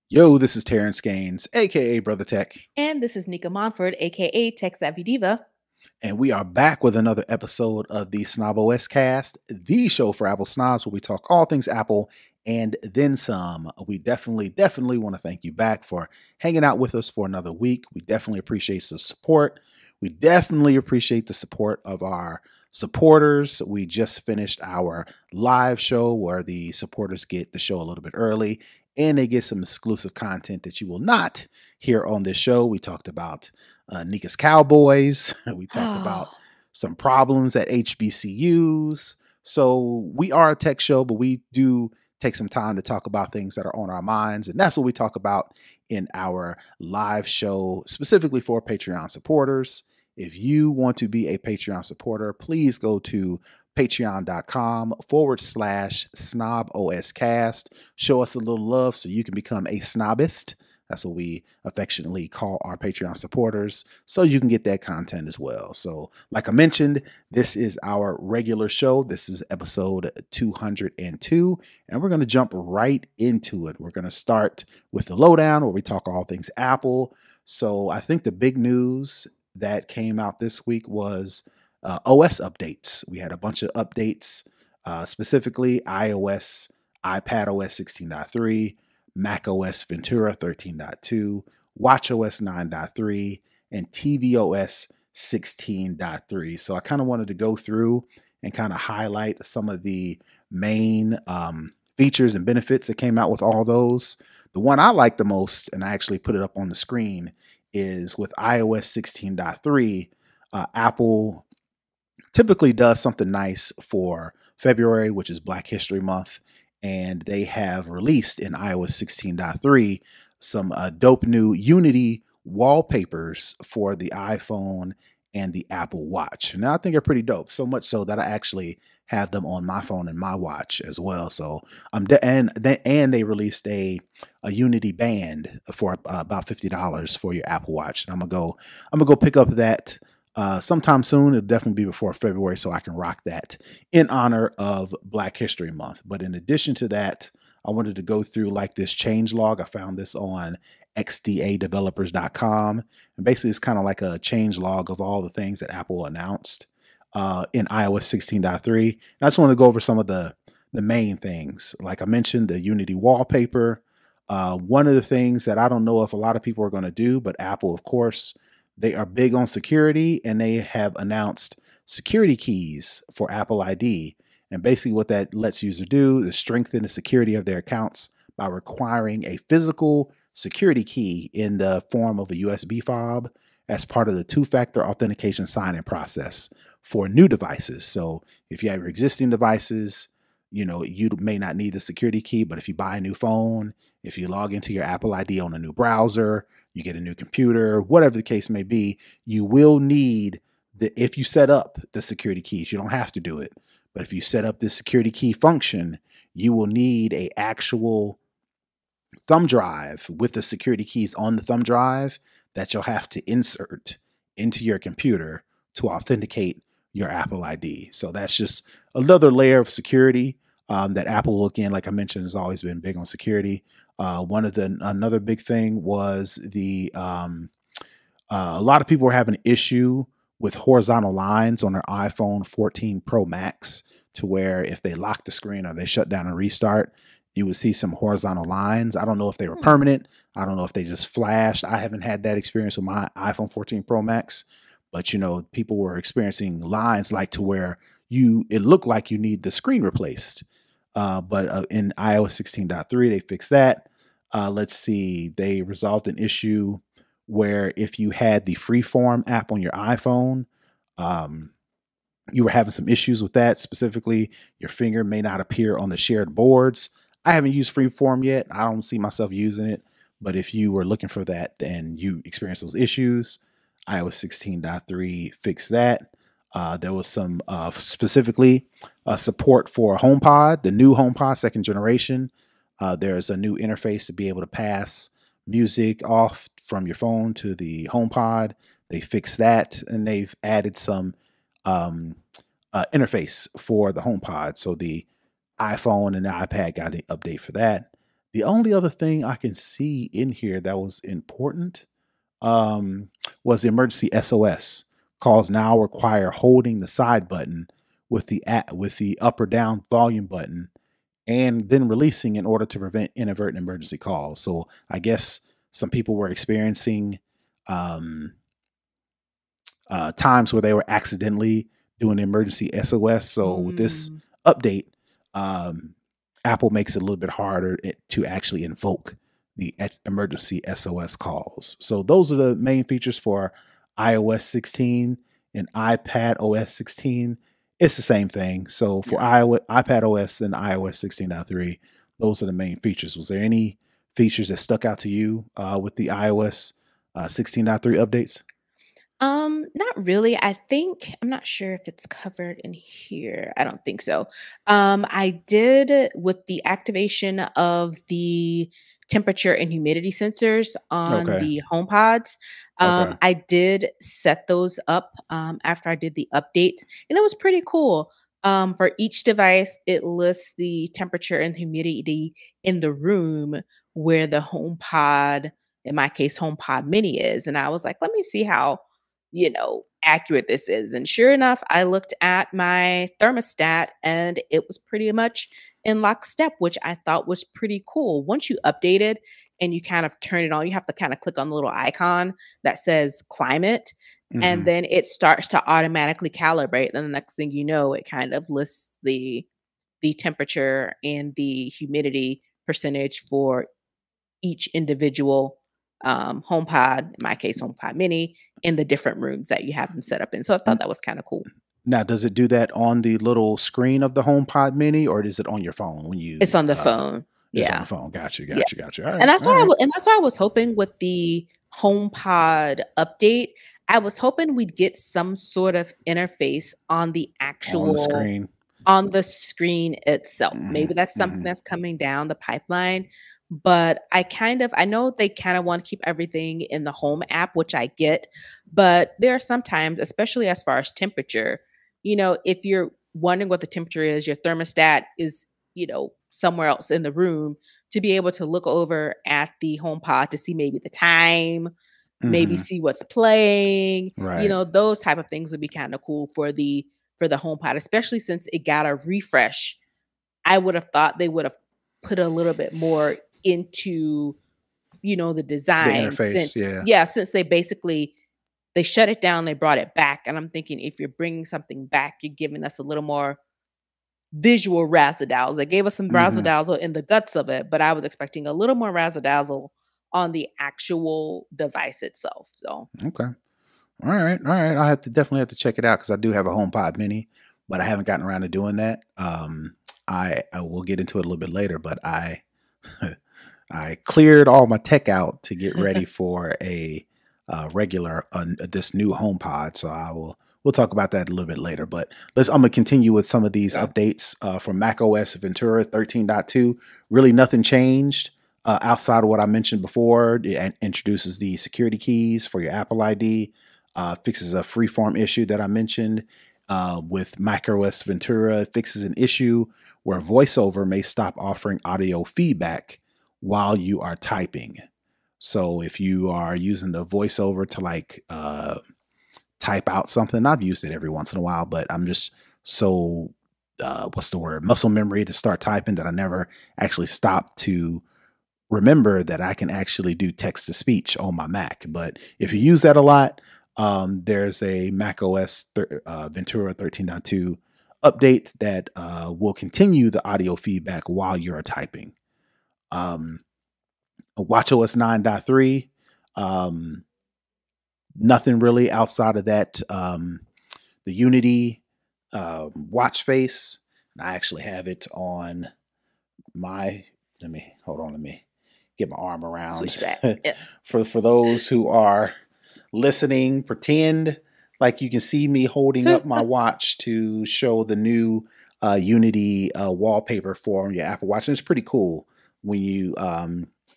Yo, this is Terrance Gaines, aka Brother Tech, And this is Nica Montford, aka Tech Savvy Diva. and we are back with another episode of the snobOS Cast, the show for Apple snobs, where we talk all things Apple and then some. We definitely want to thank you back for hanging out with us for another week. We definitely appreciate the support. We definitely appreciate the support of our supporters. We just finished our live show where the supporters get the show a little bit early and they get some exclusive content that you will not hear on this show. We talked about Nica's Cowboys. We talked about Oh, some problems at HBCUs. So we are a tech show, but we do take some time to talk about things that are on our minds. And that's what we talk about in our live show, specifically for Patreon supporters. If you want to be a Patreon supporter, please go to patreon.com/snobOScast. Show us a little love so you can become a snobist. That's what we affectionately call our Patreon supporters, so you can get that content as well. So, like I mentioned, this is our regular show. This is episode 202, and we're going to jump right into it. We're going to start with the lowdown where we talk all things Apple. So, I think the big news that came out this week was OS updates. We had a bunch of updates, specifically iOS, iPadOS 16.3, macOS Ventura 13.2, watchOS 9.3, and tvOS 16.3. So I kind of wanted to go through and kind of highlight some of the main features and benefits that came out with all those. The one I like the most, and I actually put it up on the screen, is with iOS 16.3. Apple typically does something nice for February, which is Black History Month, and they have released in iOS 16.3 some dope new Unity wallpapers for the iPhone and the Apple Watch. Now I think they're pretty dope, so much so that I actually have them on my phone and my watch as well. So and they released a Unity band for about $50 for your Apple Watch. And I'm gonna go pick up that sometime soon. It'll definitely be before February, so I can rock that in honor of Black History Month. But in addition to that, I wanted to go through like this change log. I found this on xdadevelopers.com. And basically, it's kind of like a change log of all the things that Apple announced in iOS 16.3. And I just want to go over some of the main things. Like I mentioned, the Unity wallpaper. One of the things that I don't know if a lot of people are going to do, but Apple, of course, they are big on security, and they have announced security keys for Apple ID. And basically, what that lets users do is strengthen the security of their accounts by requiring a physical security key in the form of a USB fob as part of the two-factor authentication sign-in process for new devices. So if you have your existing devices, you may not need the security key, but if you buy a new phone, if you log into your Apple ID on a new browser, you get a new computer, whatever the case may be, you will need if you set up the security keys. You don't have to do it, but if you set up this security key function, you will need a actual thumb drive with the security keys on the thumb drive that you'll have to insert into your computer to authenticate your Apple ID. So that's just another layer of security that Apple, again, like I mentioned, has always been big on security. Another big thing was a lot of people were having an issue with horizontal lines on their iPhone 14 Pro Max, to where if they lock the screen or they shut down and restart, you would see some horizontal lines. I don't know if they were hmm. permanent. I don't know if they just flashed. I haven't had that experience with my iPhone 14 Pro Max, but people were experiencing lines like to where it looked like you need the screen replaced. But in iOS 16.3, they fixed that. Let's see, they resolved an issue where if you had the Freeform app on your iPhone, um, you were having some issues with that. Specifically, your finger may not appear on the shared boards. I haven't used Freeform yet. I don't see myself using it. But if you were looking for that and you experienced those issues, iOS 16.3 fixed that. There was some specifically support for HomePod, the new HomePod second generation. There's a new interface to be able to pass music off from your phone to the HomePod. They fixed that, and they've added some um, interface for the HomePod. So the iPhone and the iPad got an update for that. The only other thing I can see in here that was important was the emergency SOS. Calls now require holding the side button with the up or down volume button and then releasing in order to prevent inadvertent emergency calls. So I guess some people were experiencing um, times where they were accidentally doing emergency SOS. So with this Mm, update, um, Apple makes it a little bit harder to actually invoke the emergency SOS calls. So those are the main features for iOS 16 and iPad OS 16. It's the same thing. So for yeah. iPad OS and iOS 16.3, those are the main features. Was there any features that stuck out to you with the iOS 16.3 updates? Not really. I think I'm not sure if it's covered in here. I don't think so. I did with the activation of the temperature and humidity sensors on Okay. the HomePods. Okay. I did set those up after I did the update, and it was pretty cool. For each device, it lists the temperature and humidity in the room where the HomePod, in my case, HomePod Mini is. And I was like, let me see how accurate this is. And sure enough, I looked at my thermostat and it was pretty much in lockstep, which I thought was pretty cool. Once you update it and you kind of turn it on, you have to kind of click on the little icon that says climate. And Hmm. then it starts to automatically calibrate. And the next thing you know, it kind of lists the temperature and the humidity percentage for each individual HomePod, in my case, HomePod Mini, in the different rooms that you have them set up in. So I thought that was kind of cool. Now, does it do that on the little screen of the HomePod Mini, or is it on your phone when It's you? on the phone. It's on the Yeah. phone. Gotcha. Yeah. Gotcha. Gotcha. All And right. that's All why right. I was hoping with the HomePod update, I was hoping we'd get some sort of interface On the screen. on the screen itself. Hmm. Maybe that's something Hmm. that's coming down the pipeline, but I know they kind of want to keep everything in the home app, which I get, but there are sometimes, especially as far as temperature, if you're wondering what the temperature is, your thermostat is, somewhere else in the room, to be able to look over at the HomePod to see maybe the time, maybe Hmm. see what's playing, Right. those type of things would be kind of cool for the HomePod, especially since it got a refresh. I would have thought they would have put a little bit more into, the The design, interface. since Yeah. yeah, since they shut it down, they brought it back, and I'm thinking if you're bringing something back, you're giving us a little more visual razzle dazzle. They gave us some razzle Hmm. dazzle in the guts of it, but I was expecting a little more razzle dazzle on the actual device itself. So Okay. All right. All right. I definitely have to check it out because I do have a HomePod Mini, but I haven't gotten around to doing that. I will get into it a little bit later, but I I cleared all my tech out to get ready for a regular this new HomePod. So we'll talk about that a little bit later. But I'm gonna continue with some of these okay. updates from macOS Ventura 13.2. Really, nothing changed outside of what I mentioned before. It introduces the security keys for your Apple ID, fixes a freeform issue that I mentioned with macOS Ventura. It fixes an issue where VoiceOver may stop offering audio feedback while you are typing. So if you are using the voiceover to type out something, I've used it every once in a while, but I'm just so what's the word, muscle memory to start typing that I never actually stop to remember that I can actually do text to speech on my Mac. But if you Mhm. use that a lot, there's a Mac OS Ventura 13.2 update that will continue the audio feedback while you're typing. Um, WatchOS 9.3. Nothing really outside of that. The Unity watch face. I actually have it on my. Let me hold on. Let me get my arm around. Switchback. Yeah. For those who are listening, pretend like you can see me holding up my watch to show the new Unity wallpaper for your Apple Watch. And it's pretty cool when you,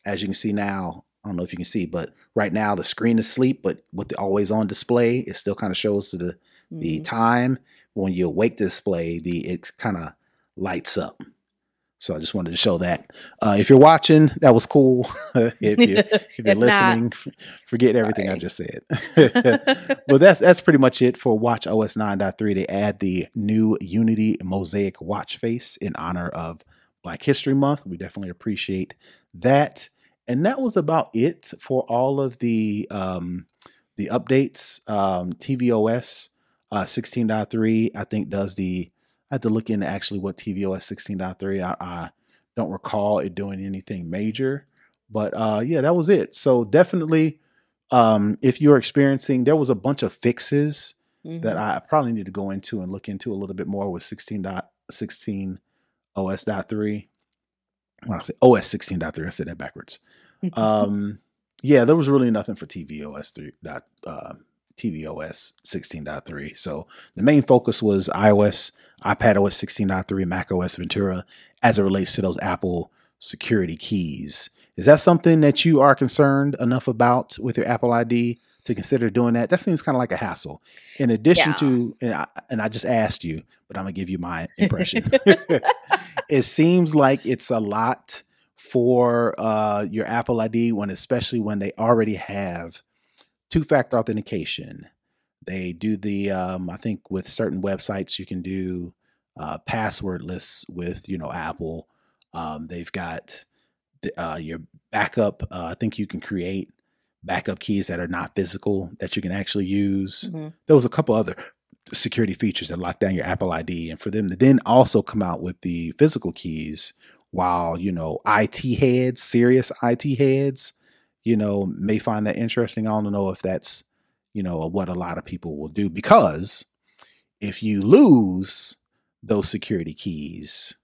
as you can see now. I don't know if you can see, but right now the screen is asleep, but with the always on display, it still kind of shows the Mhm. time. When you awake the display, it kind of lights up. So I just wanted to show that. If you're watching, that was cool. If you're If not, listening, forget everything I sorry. just said. But that's pretty much it for Watch OS 9.3. They add the new Unity Mosaic watch face in honor of Black History Month. We definitely appreciate that. And that was about it for all of the updates. tvOS 16.3, I think, does the I had to look into actually what tvOS 16.3. I don't recall it doing anything major, but yeah, that was it. So definitely, if you're experiencing, there was a bunch of fixes that Mhm. I probably need to go into and look into a little bit more with 16.16 OS.3. When I say OS 16.3, I said that backwards. Um, yeah, there was really nothing for tvOS 16.3. So the main focus was iOS, iPadOS 16.3, macOS Ventura as it relates to those Apple security keys. Is that something that you are concerned enough about with your Apple ID to consider doing that? That seems kind of like a hassle. In addition Yeah. to, and I just asked you, but I'm gonna give you my impression. It seems like it's a lot for your Apple ID especially when they already have two-factor authentication. They do the I think with certain websites you can do passwordless with Apple. They've got your backup. I think you can create backup keys that are not physical that you can actually use. Mhm. There was a couple other security features that lock down your Apple ID, and for them to then also come out with the physical keys, while IT heads, serious IT heads, may find that interesting. I don't know if that's what a lot of people will do, because if you lose those security keys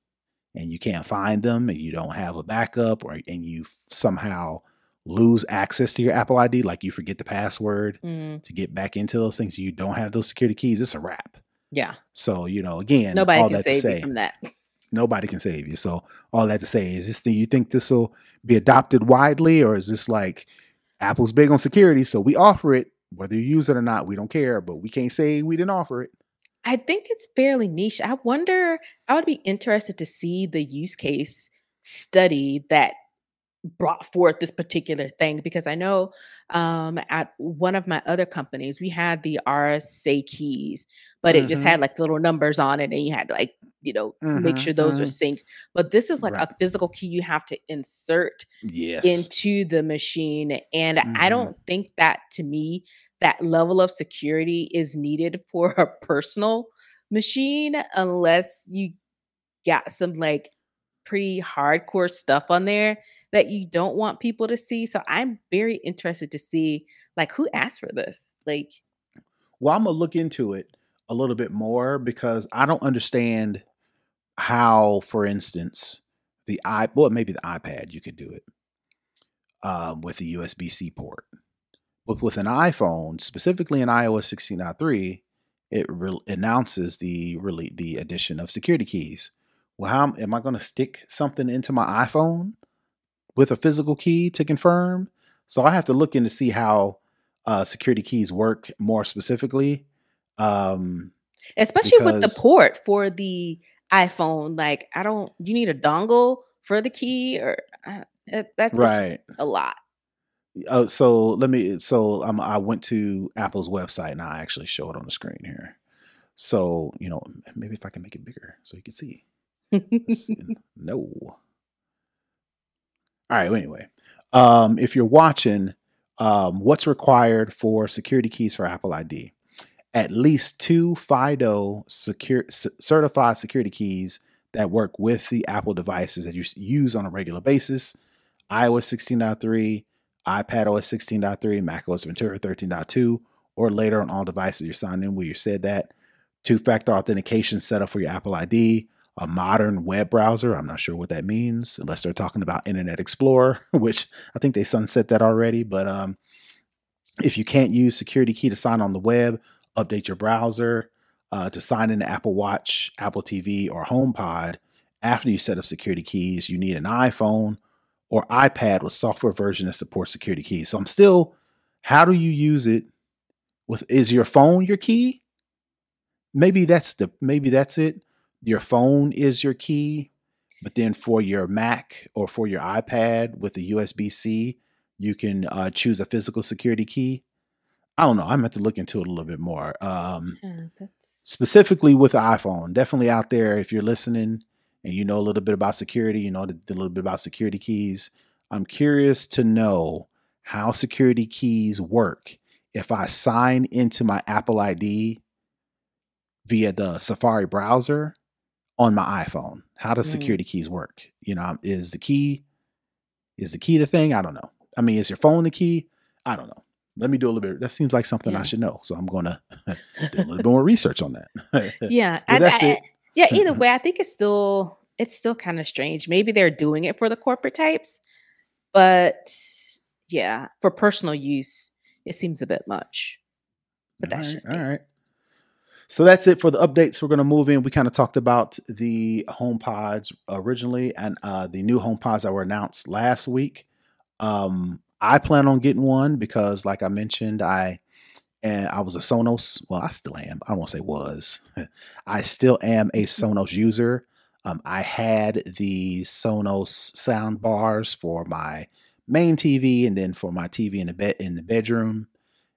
and you can't find them and you don't have a backup, and you somehow lose access to your Apple ID, like you forget the password Mm. to get back into those things, you don't have those security keys, it's a wrap. Yeah. So, again, Nobody all can that to save you say, from that. nobody can save you. So all that to say is, do you think this will be adopted widely, or is this like Apple's big on security, so we offer it, whether you use it or not, we don't care, but we can't say we didn't offer it. I think it's fairly niche. I would be interested to see the use case study that brought forth this particular thing, because I know at one of my other companies we had the RSA keys, but it just Mm-hmm. had like little numbers on it, and you had to like make Mm-hmm. sure those are Mm-hmm. synced. But this is like Right. a physical key you have to insert Yes. into the machine, and I Mm-hmm. don't think that, to me, that level of security is needed for a personal machine unless you got some like pretty hardcore stuff on there that you don't want people to see. So I'm very interested to see like who asked for this. Like, Well, I'm gonna look into it a little bit more, because I don't understand how, for instance, maybe the iPad you could do it with a USB-C port. But with an iPhone, specifically in iOS 16.3, it announces the addition of security keys. Well, how am I going to stick something into my iPhone with a physical key to confirm? So I have to look in to see how security keys work more specifically, um, especially with the because port for the iPhone, like I don't you need a dongle for the key, or it's right. just a lot. So let me. So I went to Apple's website and I actually show it on the screen here. So maybe if I can make it bigger so you can see. Let's see. No. All right. Well, anyway, if you're watching, what's required for security keys for Apple ID? At least two FIDO certified security keys that work with the Apple devices that you use on a regular basis. iOS 16.3, iPadOS 16.3, macOS Ventura 13.2, or later on all devices you're signed in where you said that. Two-factor authentication set up for your Apple ID, a modern web browser. I'm not sure what that means, unless they're talking about Internet Explorer, which I think they sunset that already. But if you can't use security key to sign on the web, update your browser to sign into Apple Watch, Apple TV, or HomePod. After you set up security keys, you need an iPhone or iPad with software version that supports security keys. So I'm still, how do you use it is your phone your key? Maybe that's it. Your phone is your key, But then for your Mac or for your iPad with the USB-C, you can choose a physical security key. I don't know. I'm going to have to look into it a little bit more. Yeah, that's Specifically with the iPhone, definitely out there, if you're listening and you know a little bit about security, you know the little bit about security keys. I'm curious to know how security keys work if I sign into my Apple ID via the Safari browser on my iPhone. How does mm, security keys work? You know, is the key the thing? I don't know. I mean, is your phone the key? I don't know. Let me do a little bit. That seems like something I yeah. should know. So I'm going to do a little bit more research on that. Yeah, But that's it. yeah, either way, I think it's still kinda strange. Maybe they're doing it for the corporate types, but yeah, for personal use, it seems a bit much, but All that's right. just All me. right. So that's it for the updates. We're going to move in. We kind of talked about the HomePods originally and the new HomePods that were announced last week. I plan on getting one because, like I mentioned, I was a Sonos. Well, I still am. I won't say was. I still am a Sonos user. I had the Sonos sound bars for my main TV, and then for my TV in the bedroom,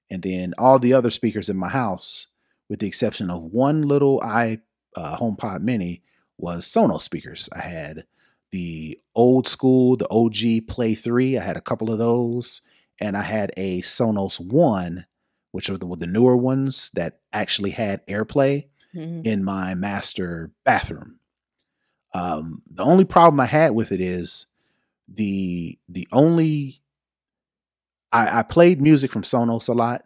and then all the other speakers in my house, with the exception of one little HomePod Mini, was Sonos speakers. I had the old school, the OG Play 3. I had a couple of those, and I had a Sonos One, which are the newer ones that actually had AirPlay Mhm, in my master bathroom. The only problem I had with it is the only I played music from Sonos a lot,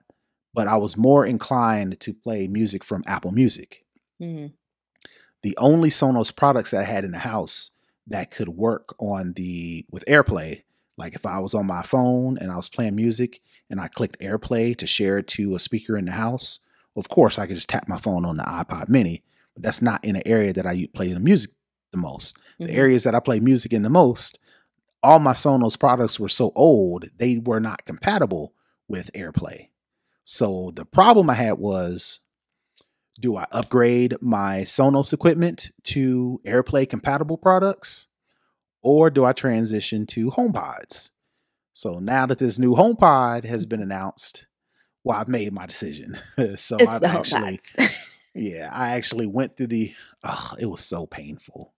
but I was more inclined to play music from Apple Music. mhm, The only Sonos products I had in the house that could work with AirPlay, like if I was on my phone and I was playing music and I clicked AirPlay to share it to a speaker in the house, of course I could just tap my phone on the iPod Mini, but that's not in an area that I play the music the most. The mhm. areas that I play music in the most, all my Sonos products were so old, they were not compatible with AirPlay. So the problem I had was, do I upgrade my Sonos equipment to AirPlay compatible products, or do I transition to HomePods? So now that this new HomePod has been announced, well, I've made my decision. So It's I've the whole actually, bots. yeah, I actually went through it was so painful.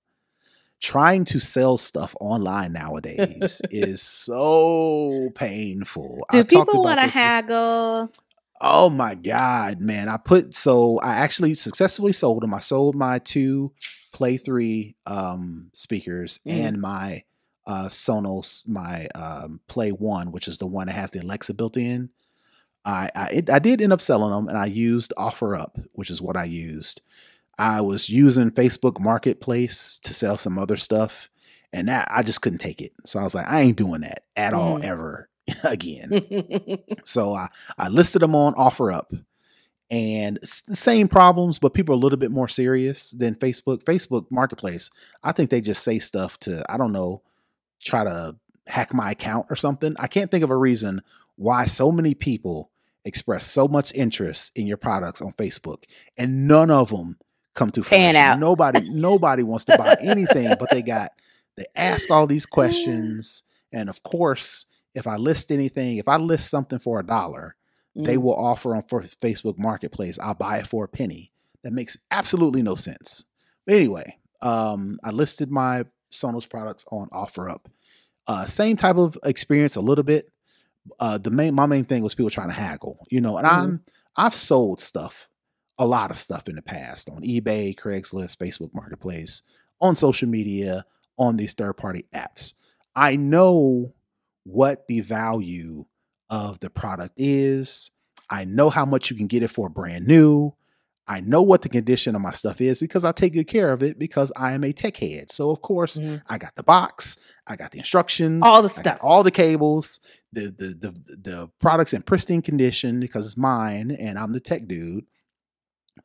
Trying to sell stuff online nowadays is so painful. Do I've talked people about wanna this. haggle? Oh my God, man. I actually successfully sold them. I sold my two Play 3 speakers Mm, and my Sonos, my Play 1, which is the one that has the Alexa built in. I did end up selling them, and I used OfferUp, which is what I used. I was using Facebook Marketplace to sell some other stuff, and that I just couldn't take it. So I was like, I ain't doing that at all mm. ever again. So I listed them on OfferUp, and it's the same problems, but people are a little bit more serious than Facebook. Facebook Marketplace, I think they just say stuff to, I don't know, try to hack my account or something. I can't think of a reason why so many people express so much interest in your products on Facebook and none of them come to Paying fruition. out. Nobody wants to buy anything, but they ask all these questions. And of course, if I list something for $1, they Mm, will offer on for Facebook Marketplace, I'll buy it for a penny. That makes absolutely no sense. But anyway, I listed my Sonos products on OfferUp. Same type of experience a little bit. My main thing was people trying to haggle, and mhm, I've sold stuff, a lot of stuff in the past on eBay, Craigslist, Facebook Marketplace, on social media, on these third party apps. I know what the value of the product is. I know how much you can get it for brand new. I know what the condition of my stuff is because I take good care of it because I am a tech head. So of course, mhm. I got the box, I got the instructions, All the I got stuff. all the cables, the products in pristine condition because it's mine and I'm the tech dude.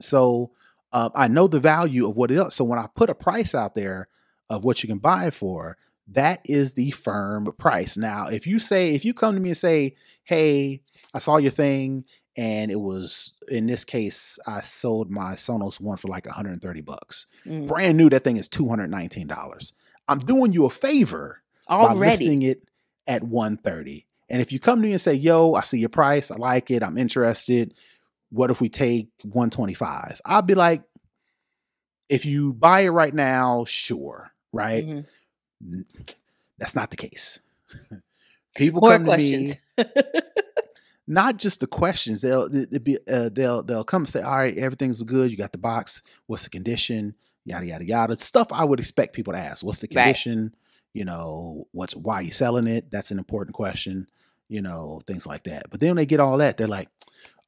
So I know the value of what it is. So when I put a price out there of what you can buy it for, that is the firm price. Now, if you come to me and say, "Hey, I saw your thing," and it was, in this case, I sold my Sonos One for like $130. Mm, Brand new, that thing is $219. I'm doing you a favor by listing Already. it at 130. And if you come to me and say, yo, I see your price, I like it, I'm interested. What if we take 125? I'll be like, if you buy it right now, sure, right? Hmm. That's not the case. People More come to questions. me, not just the questions. They'll come and say, all right, everything's good. You got the box. What's the condition? Yada yada yada. Stuff I would expect people to ask. What's the Right. condition? Why are you selling it? That's an important question. Things like that. But then when they get all that, they're like,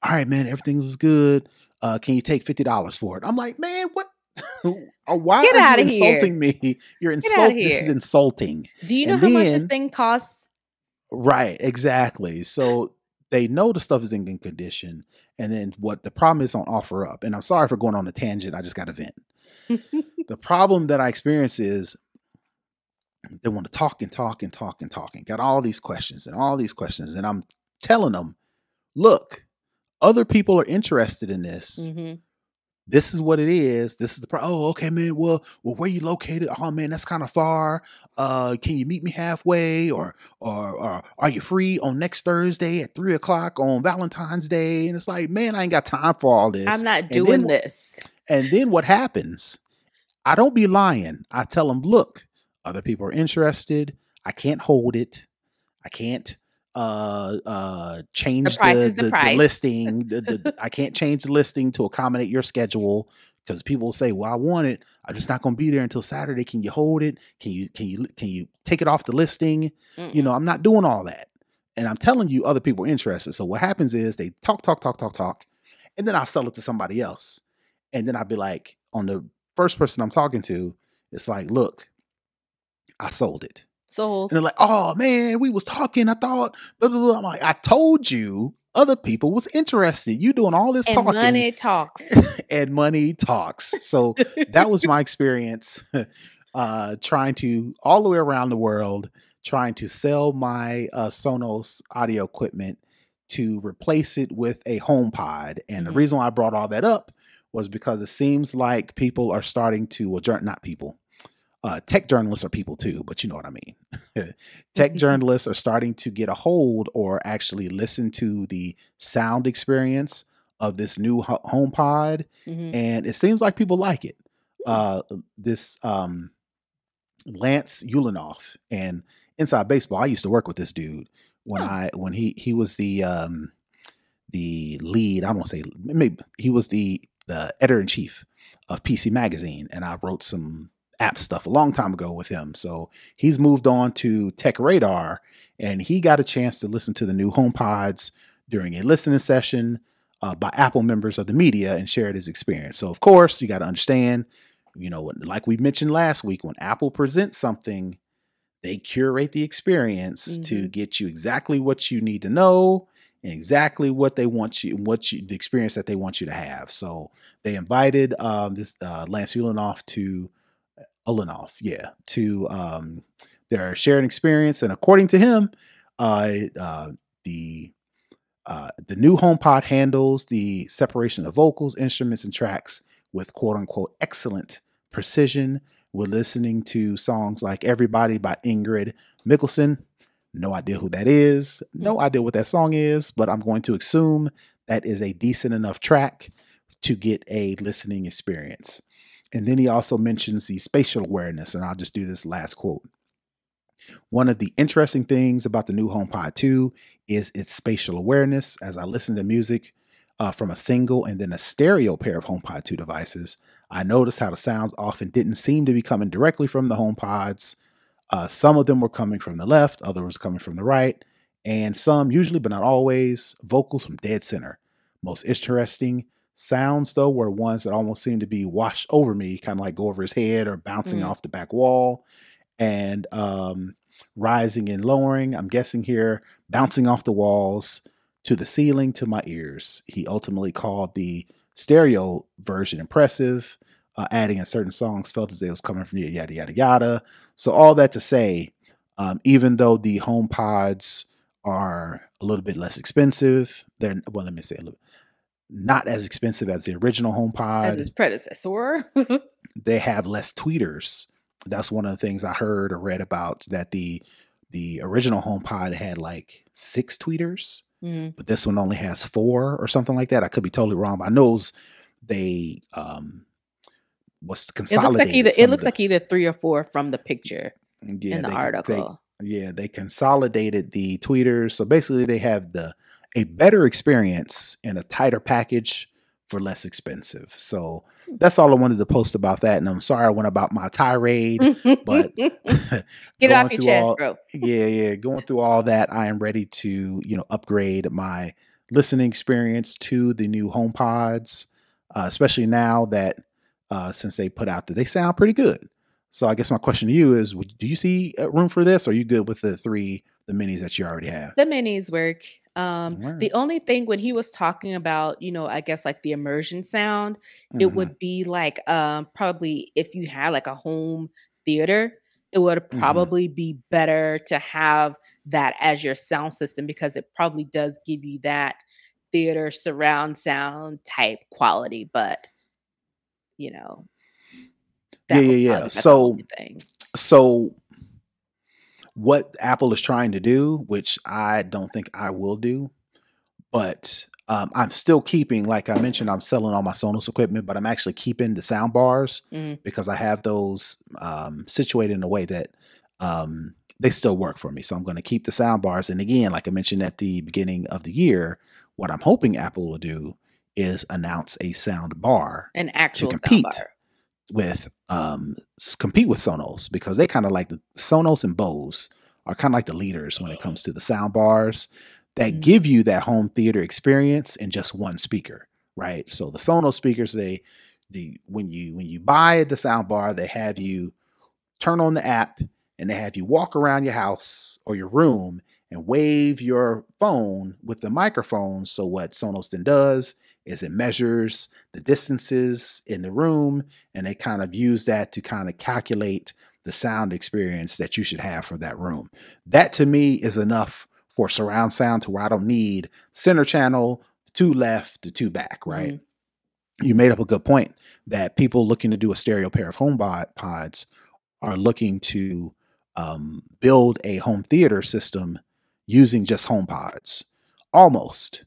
all right, man, everything's good. Can you take $50 for it? I'm like, man, what? Why Get are you out of here. insulting me? Get out of This is here. insulting. Do you know And how much this then, thing costs? right, exactly. So they know the stuff is in good condition. And then what the problem is on offer up. And I'm sorry for going on a tangent. I just got to vent. The problem that I experience is they want to talk and talk and talk and talk and got all these questions and all these questions. And I'm telling them, look, other people are interested in this. Hmm. This is what it is. This is the oh, okay, man. Well, where you located? Oh man, that's kind of far. Can you meet me halfway? Or are you free on next Thursday at 3:00 on Valentine's Day? And it's like, man, I ain't got time for all this. I'm not And then doing this. what happens? I don't be lying. I tell them, look, other people are interested. I can't hold it. I can't The change price is the the price. listing. I can't change the listing to accommodate your schedule because people will say, well, I want it. I'm just not going to be there until Saturday. Can you hold it? Can you take it off the listing? Mm-mm. I'm not doing all that. And I'm telling you, other people are interested. So what happens is they talk, talk, talk, talk, talk, and then I'll sell it to somebody else. And then I'll be like, on the first person I'm talking to, it's like, look, I sold it. Sold. And they're like, oh man, we was talking. I thought, blah, blah, blah. I'm like, I told you other people was interested. You doing all this And talking money talks. and money talks. So that was my experience trying to all the way around the world, trying to sell my Sonos audio equipment to replace it with a HomePod. And the Hmm. reason why I brought all that up was because it seems like people are starting to, well, not people, tech journalists are people too, but you know what I mean. Tech journalists are starting to get a hold or actually listen to the sound experience of this new HomePod, Hmm. and it seems like people like it. This Lance Ulanoff and Inside Baseball. I used to work with this dude Oh. when he was the lead. I don't want to say maybe he was the editor in chief of PC Magazine, and I wrote some app stuff a long time ago with him. So he's moved on to Tech Radar, and he got a chance to listen to the new HomePods during a listening session by Apple members of the media and shared his experience. So of course, you got to understand, like we mentioned last week, when Apple presents something, they curate the experience to Hmm. get you exactly what you need to know and exactly what they want you, the experience that they want you to have. So they invited this Lance Ulanoff, to their shared experience, and according to him, uh, uh, the the new HomePod handles the separation of vocals, instruments, and tracks with quote unquote excellent precision. We're listening to songs like Everybody by Ingrid Michaelson. No idea who that is. No idea what that song is, but I'm going to assume that is a decent enough track to get a listening experience. And then he also mentions the spatial awareness, and I'll just do this last quote. One of the interesting things about the new HomePod 2 is its spatial awareness. As I listen to music from a single and then a stereo pair of HomePod 2 devices, I noticed how the sounds often didn't seem to be coming directly from the HomePods. Some of them were coming from the left, others coming from the right, and some, usually but not always, vocals from dead center. Most interesting sounds, though, were ones that almost seemed to be washed over me, kind of like go over his head or bouncing Mm. off the back wall, and rising and lowering. I'm guessing here, bouncing off the walls to the ceiling to my ears. He ultimately called the stereo version impressive, adding in certain songs felt as if it was coming from yada yada yada. So all that to say, even though the home pods are a little bit less expensive, they're, well, let me say a little, not as expensive as the original home As pod. his predecessor. They have less tweeters That's one of the things I heard or read about, that the original HomePod had like 6 tweeters, Mhm. but this one only has 4 or something like that. I could be totally wrong, but I know they was consolidated It some of looks the. like either 3 or 4 from the picture Yeah, in the they article. yeah, they consolidated the tweeters. So basically they have a better experience in a tighter package for less expensive. So that's all I wanted to post about that. And I'm sorry I went about my tirade, but Get it going off your through chest, all bro. going through all that, I am ready to, upgrade my listening experience to the new HomePods, especially now that since they put out that they sound pretty good. So I guess my question to you is, do you see room for this? Or are you good with the minis that you already have? The minis work. All right. The only thing when he was talking about, I guess like the immersion sound, it Mm-hmm. would be like probably if you had like a home theater, it would Mm-hmm. probably be better to have that as your sound system because it probably does give you that theater surround sound type quality, but you know, Yeah, that would yeah, probably yeah. be about the So, only thing. so what Apple is trying to do, which I don't think I will do, but I'm still keeping, like I mentioned, I'm selling all my Sonos equipment, but I'm actually keeping the sound bars Mhm. because I have those situated in a way that they still work for me. So I'm going to keep the sound bars. And again, like I mentioned at the beginning of the year, what I'm hoping Apple will do is announce a sound bar An to actual sound compete bar. compete with Sonos, because they kind of like the Sonos and Bose are kind of like the leaders when it comes to the sound bars that Mhm. give you that home theater experience in just one speaker, right? So the Sonos speakers, when you buy the sound bar, they have you turn on the app and they have you walk around your house or your room and wave your phone with the microphone. So what Sonos then does is it measures the distances in the room, and they kind of use that to kind of calculate the sound experience that you should have for that room. That to me is enough for surround sound to where I don't need center channel, the 2 left, the 2 back, right? Mhm. You made up a good point that people looking to do a stereo pair of home pods are looking to build a home theater system using just home pods. Almost.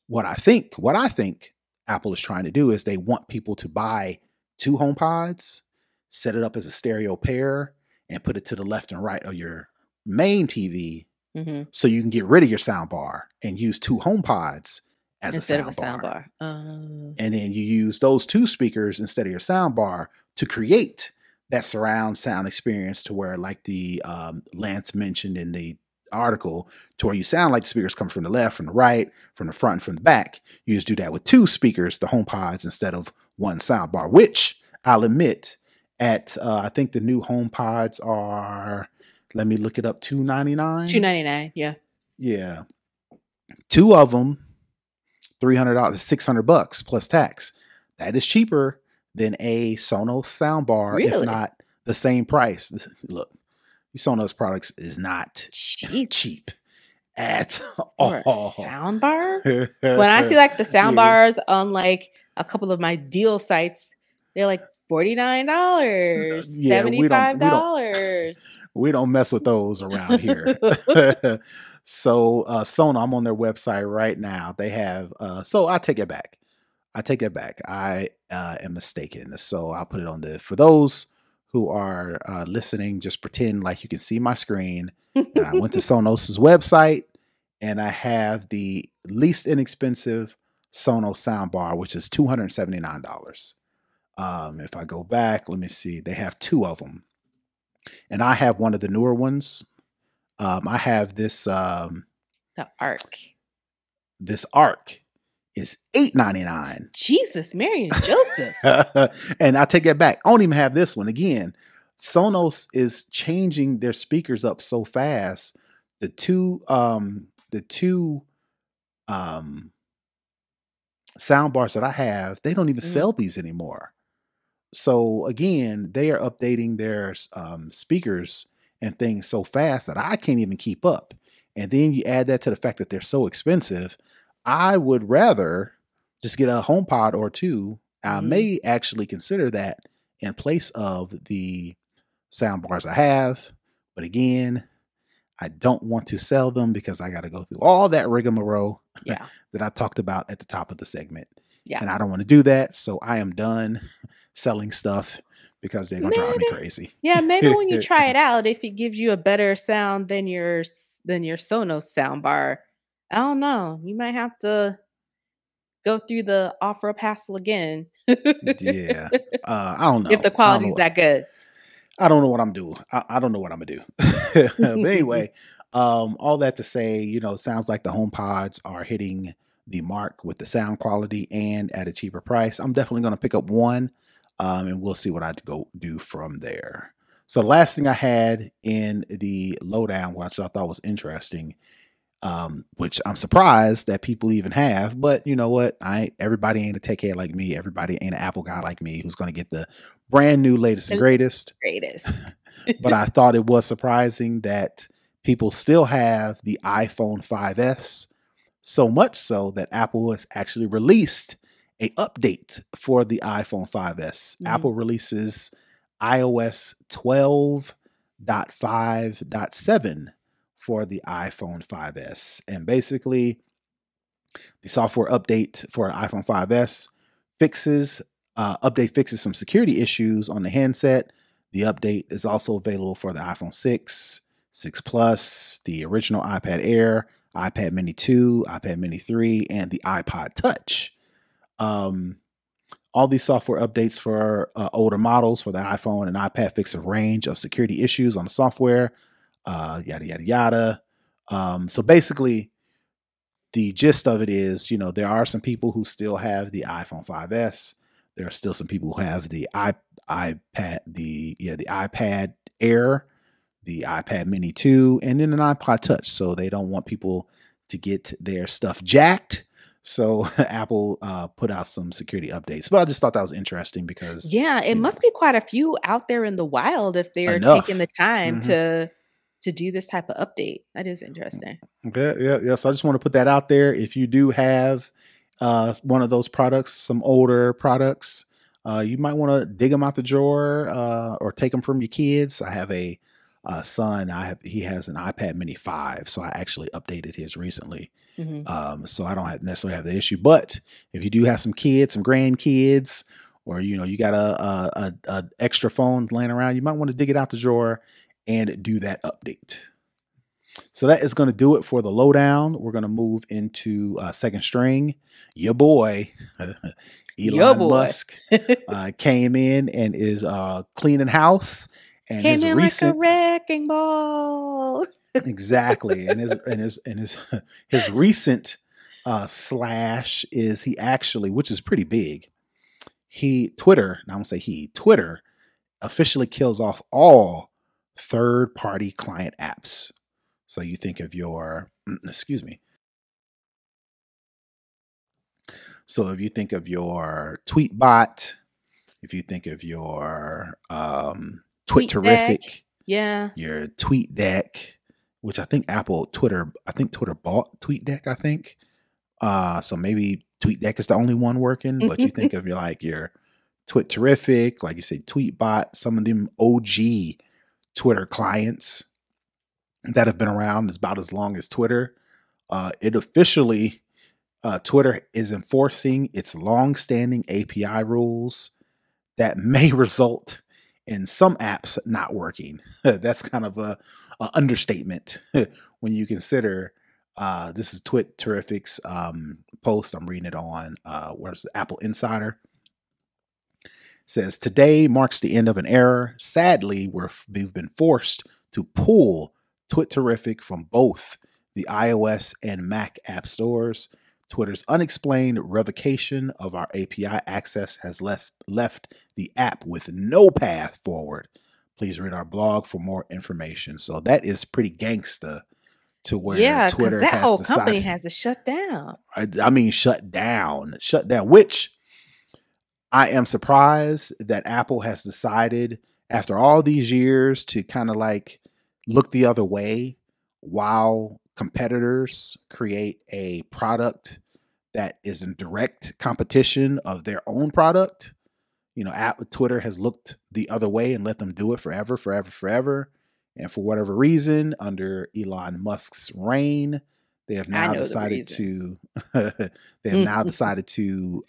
What I think Apple is trying to do is they want people to buy 2 home pods, set it up as a stereo pair, and put it to the left and right of your main TV Mhm. so you can get rid of your sound bar and use 2 home pods as a Instead of a sound sound bar. bar. And then you use those 2 speakers instead of your sound bar to create that surround sound experience, to where, like the Lance mentioned in the article, to where you sound like the speakers come from the left, from the right, from the front, and from the back. You just do that with 2 speakers, the home pods, instead of 1 sound bar, which I'll admit, at I think the new home pods are, let me look it up, $299. 2.99, yeah. Yeah, 2 of them, $300, $600 plus tax. That is cheaper than a Sonos soundbar, if Really? not the same price. Look, these Sonos products is not cheap Jesus. at For a all. sound bar? When I see, like, the sound Yeah. bars on, like, a couple of my deal sites, they're like $49, Yeah, $75. we don't mess with those around here. So Sona, I'm on their website right now. They have so I take it back. I take that back. I am mistaken. So I'll put it on the, for those who are listening, just pretend like you can see my screen. And I went to Sonos's website and I have the least inexpensive Sonos soundbar, which is $279. If I go back, let me see. They have 2 of them, and I have one of the newer ones. I have The Arc. this Arc is $899. Jesus, Mary and Joseph. And I take that back. I don't even have this one. Again, Sonos is changing their speakers up so fast. The two um sound bars that I have, they don't even Mhm. sell these anymore. So again, they are updating their speakers and things so fast that I can't even keep up. And then you add that to the fact that they're so expensive. I would rather just get a HomePod or 2. I Mhm. may actually consider that in place of the sound bars I have. But again, I don't want to sell them because I got to go through all that rigmarole Yeah. that I talked about at the top of the segment. Yeah. And I don't want to do that. So I am done selling stuff because they're going to drive me Maybe. crazy. Yeah, maybe when you try it out, if it gives you a better sound than your Sonos soundbar, I don't know. You might have to go through the offer up hassle again. Yeah. I don't If know. the quality's that good. I don't know what I'm doing. I don't know what I'm gonna do. But anyway, all that to say, sounds like the HomePods are hitting the mark with the sound quality and at a cheaper price. I'm definitely gonna pick up one, and we'll see what I go do from there. So the last thing I had in the lowdown, which I thought was interesting, which I'm surprised that people even have. But you know what? Everybody ain't a tech head like me. Everybody ain't an Apple guy like me who's going to get the brand new latest and The greatest. greatest. But I thought it was surprising that people still have the iPhone 5S. So much so that Apple has actually released a update for the iPhone 5S. Mhm. Apple releases iOS 12.5.7 for the iPhone 5S. And basically, the software update for iPhone 5S fixes some security issues on the handset. The update is also available for the iPhone 6, 6 Plus, the original iPad Air, iPad Mini 2, iPad Mini 3, and the iPod Touch. Um, all these software updates for older models for the iPhone and iPad fix a range of security issues on the software, yada, yada, yada. So basically, the gist of it is, there are some people who still have the iPhone 5S. There are still some people who have the iPad, the iPad Air, the iPad Mini 2, and then an iPod Touch. So they don't want people to get their stuff jacked. So Apple put out some security updates. But I just thought that was interesting because, Yeah, it must be quite a few out there in the wild if they're taking enough. the time Mhm. to do this type of update. That is interesting. Okay, yeah, yeah. So I just want to put that out there. If you do have one of those products, some older products, you might want to dig them out the drawer or take them from your kids. I have a son. He has an iPad Mini 5, so I actually updated his recently. Mhm. So I don't necessarily have the issue. But if you do have some kids, some grandkids, or you got a extra phone laying around, you might want to dig it out the drawer and do that update. So that is going to do it for the lowdown. We're going to move into second string. Your boy, Yo, Elon boy. Musk, came in and is cleaning house. And Came his in like a recent, wrecking ball. exactly, his recent slash is he actually, which is pretty big. Twitter, and I won't say Twitter officially kills off all third-party client apps. So you think of your, excuse me. So if you think of your Tweetbot, if you think of your Tweet deck. Twitterific, Yeah. your TweetDeck, which I think Twitter bought TweetDeck, I think. So maybe TweetDeck is the only one working, but you think of your Twitterific, like you say, Tweetbot, some of them OG Twitter clients that have been around as about as long as Twitter. It officially Twitter is enforcing its long-standing API rules that may result in some apps not working. That's kind of a understatement when you consider this is Twitterific's post. I'm reading it on where's the Apple Insider. Says today marks the end of an era. Sadly, we've been forced to pull Twitterific from both the iOS and Mac app stores. Twitter's unexplained revocation of our API access has left the app with no path forward. Please read our blog for more information. So that is pretty gangsta to where Yeah, because Twitter that has whole company decided. has to shut down. I mean, shut down, which I am surprised that Apple has decided after all these years to kind of like look the other way while competitors create a product that is in direct competition of their own product. Twitter has looked the other way and let them do it forever, forever, forever. And for whatever reason, under Elon Musk's reign, they have I now know the decided reason. to they have now decided to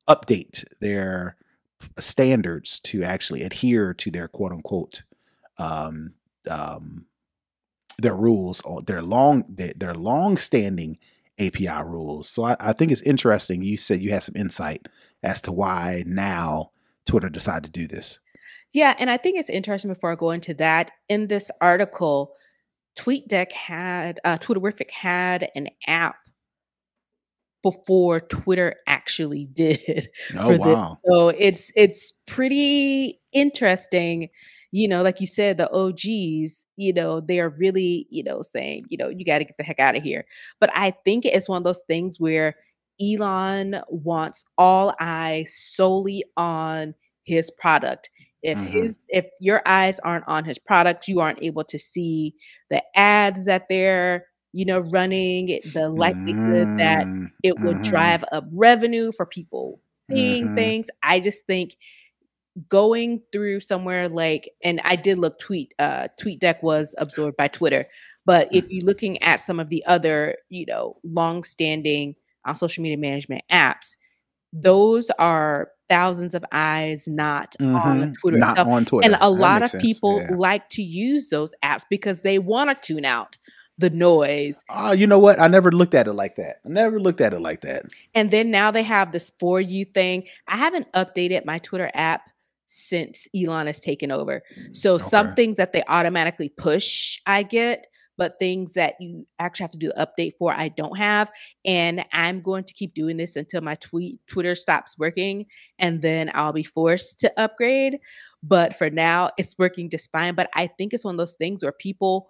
update their standards to actually adhere to their quote unquote um, um, their rules, or their long standing API rules. So I think it's interesting. You said you had some insight as to why now Twitter decided to do this. Yeah, and I think it's interesting before I go into that. In this article, Twitterrific had an app before Twitter actually did Oh for this. wow. So it's pretty interesting, like you said, the OGs, they are really, saying, you got to get the heck out of here. But I think it's one of those things where Elon wants all eyes solely on his product. Mm-hmm. If your eyes aren't on his product, you aren't able to see the ads that they're, running, the likelihood that it would Mm-hmm. drive up revenue for people seeing Mm-hmm. things. I just think going through somewhere like, and I did look, TweetDeck was absorbed by Twitter, but if you're looking at some of the other, long-standing social media management apps, those are thousands of eyes not on Mm-hmm. Twitter Not itself. on And Twitter. a That lot makes of sense. people Yeah. like to use those apps because they want to tune out the noise. You know what? I never looked at it like that. I never looked at it like that. And then now they have this for you thing. I haven't updated my Twitter app since Elon has taken over. So some Okay. things that they automatically push, I get, but things that you actually have to do the update for, I don't have. And I'm going to keep doing this until my Twitter stops working, and then I'll be forced to upgrade. But for now, it's working just fine. But I think it's one of those things where people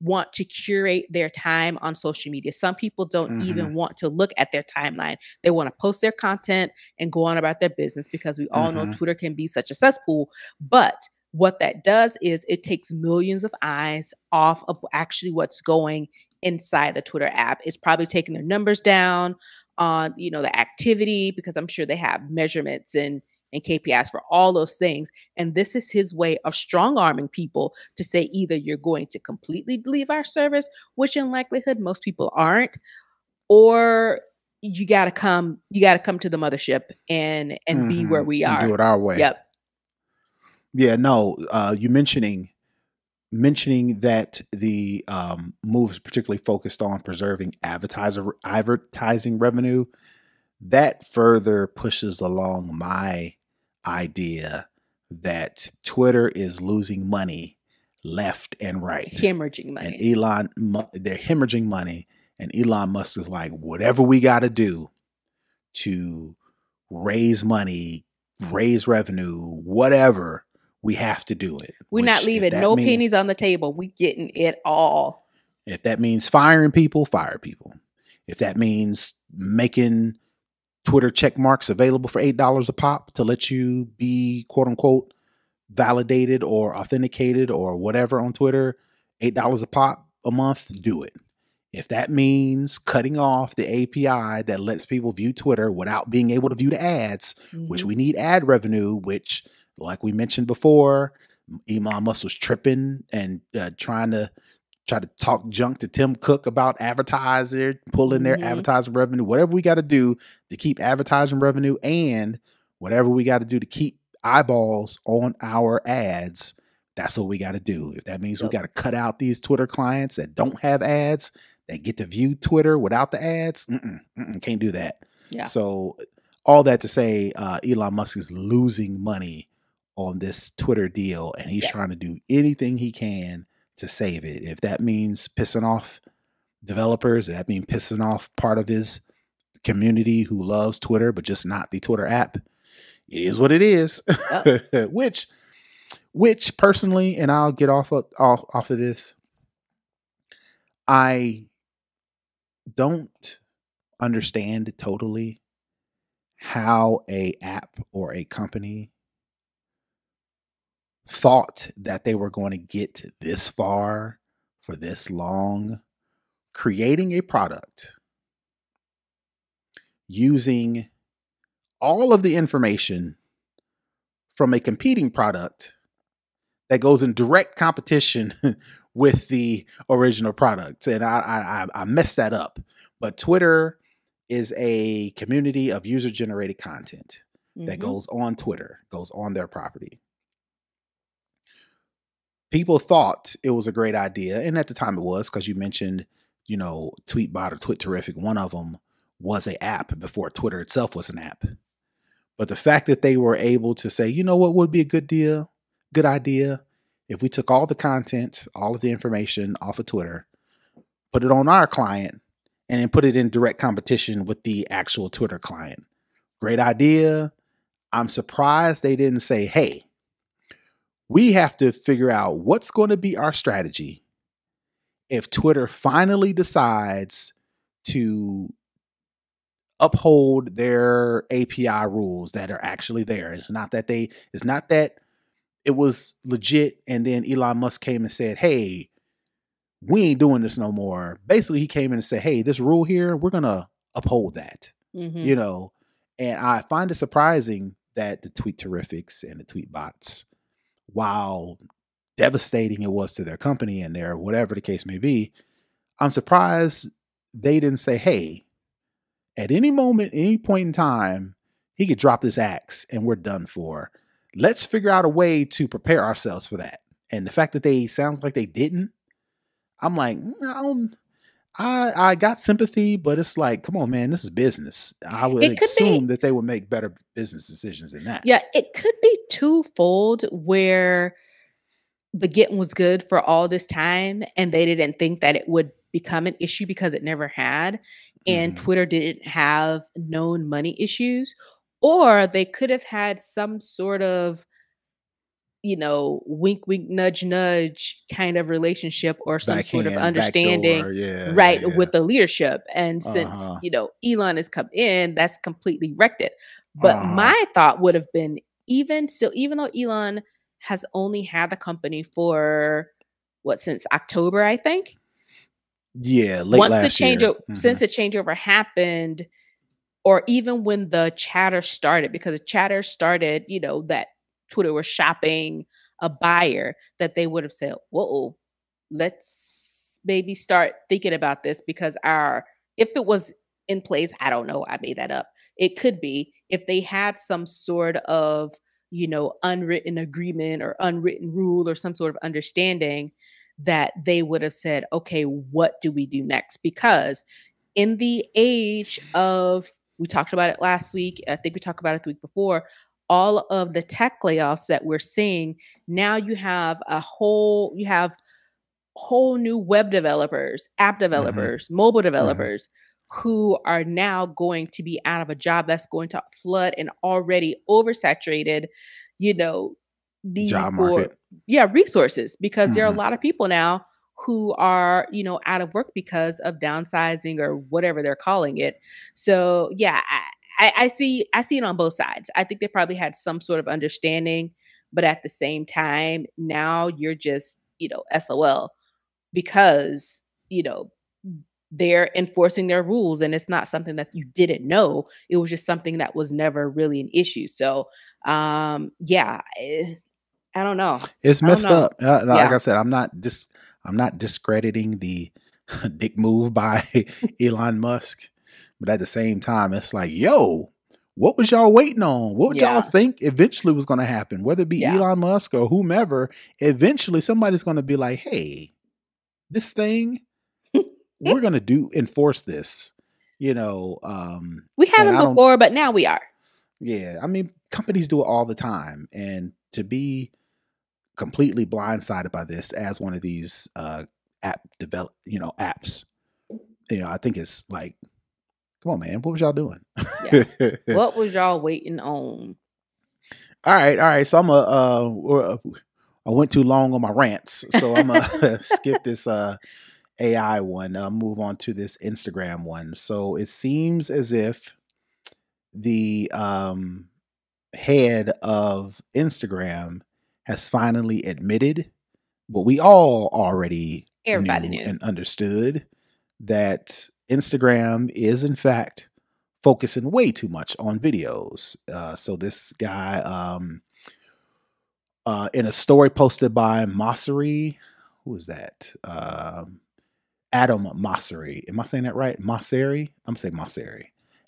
want to curate their time on social media. Some people don't Mm-hmm. even want to look at their timeline. They want to post their content and go on about their business, because we all know Mm-hmm. Twitter can be such a cesspool. But what that does is it takes millions of eyes off of actually what's going inside the Twitter app. It's probably taking their numbers down on, the activity, because I'm sure they have measurements and KPIs for all those things. And this is his way of strong arming people to say either you're going to completely leave our service, which in likelihood most people aren't, or you got to come to the mothership and be where Mm-hmm. we And do are. it our way. Yep. Yeah, no, you mentioning that the move is particularly focused on preserving advertising revenue, that further pushes along my idea that Twitter is losing money left and right. Hemorrhaging And money. they're hemorrhaging money. And Elon Musk is like, whatever we got to do to raise money, raise revenue, whatever, we have to do it. We're not Which, leaving no pennies on the table. We getting it all. if that means firing people, fire people. If that means making Twitter check marks available for $8 a pop to let you be quote unquote validated or authenticated or whatever on Twitter, $8 a pop a month, do it. If that means cutting off the API that lets people view Twitter without being able to view the ads, which we need ad revenue, which, like we mentioned before, Elon Musk was tripping and trying to talk junk to Tim Cook about advertiser pulling their Mm-hmm. advertising revenue, whatever we got to do to keep advertising revenue, and whatever we got to do to keep eyeballs on our ads. That's what we got to do. If that means we Yep. got to cut out these Twitter clients that don't have ads, that get to view Twitter without the ads, can't do that. Yeah. So all that to say, Elon Musk is losing money on this Twitter deal, and he's trying to do anything he can to save it. If that means pissing off developers, that means pissing off part of his community who loves Twitter, but just not the Twitter app, it is what it is. Yep. which personally, and I'll get off of this, I don't understand totally how a app or a company thought that they were going to get this far for this long, creating a product using all of the information from a competing product that goes in direct competition with the original product. And I messed that up. But Twitter is a community of user generated content that goes on Twitter, goes on their property. People thought it was a great idea. And at the time it was, because you mentioned, Tweetbot or Twitterrific. One of them was an app before Twitter itself was an app. But the fact that they were able to say, you know what would be a good idea, if we took all the content, all of the information off of Twitter, put it on our client, and then put it in direct competition with the actual Twitter client. Great idea. I'm surprised they didn't say, hey, we have to figure out what's going to be our strategy if Twitter finally decides to uphold their API rules that are actually there. It's not that it was legit and then Elon Musk came and said, hey, we ain't doing this no more. Basically, he came in and said, hey, this rule here, we're going to uphold that, and I find it surprising that the Twitterrifics and the Tweetbots, while devastating it was to their company and their whatever the case may be, I'm surprised they didn't say, hey, at any moment, any point in time, he could drop this axe and we're done for. Let's figure out a way to prepare ourselves for that. And the fact that sounds like they didn't, I'm like, I got sympathy, but it's like, come on, man, this is business. I would assume that they would make better business decisions than that. Yeah, it could be twofold, where the getting was good for all this time and they didn't think that it would become an issue because it never had, and Twitter didn't have known money issues, or they could have had some sort of, wink, wink, nudge, nudge kind of relationship or some sort of understanding, backdoor, with the leadership. And since, Elon has come in, that's completely wrecked it. But my thought would have been, even though Elon has only had the company for since October, I think. Yeah, late last year. Since the changeover happened, or even when the chatter started, because the chatter started, that Twitter was shopping a buyer, that they would have said, whoa, let's maybe start thinking about this, because if it was in place, I don't know, I made that up. It could be, if they had some sort of, unwritten agreement or unwritten rule or some sort of understanding, that they would have said, okay, what do we do next? Because in the age of, we talked about it last week, I think we talked about it the week before, all of the tech layoffs that we're seeing, now you have whole new web developers, app developers, mobile developers, who are now going to be out of a job. That's going to flood an already oversaturated, need job for market. Resources, because there are a lot of people now who are, out of work because of downsizing or whatever they're calling it. So yeah, I see it on both sides. I think they probably had some sort of understanding, but at the same time, now you're just, SOL, because, they're enforcing their rules, and it's not something that you didn't know. It was just something that was never really an issue. So, I don't know. It's messed up. Like I said, I'm not discrediting the dick move by Elon Musk, but at the same time, it's like, yo, what was y'all waiting on? What would y'all think eventually was going to happen? Whether it be Elon Musk or whomever, eventually somebody's going to be like, hey, this thing, we're going to enforce this, we haven't before, but now we are. Yeah. I mean, companies do it all the time. And to be completely blindsided by this as one of these apps, I think it's like, come on, man, what was y'all doing? What was y'all waiting on? All right. So I went too long on my rants, so I'm gonna skip this AI one. I'll move on to this Instagram one. So it seems as if the head of Instagram has finally admitted what we all already knew and understood, that Instagram is in fact focusing way too much on videos. So this guy, in a story posted by Mosseri, who is that? Adam Mosseri. Am I saying that right? Mosseri? I'm saying Mosseri.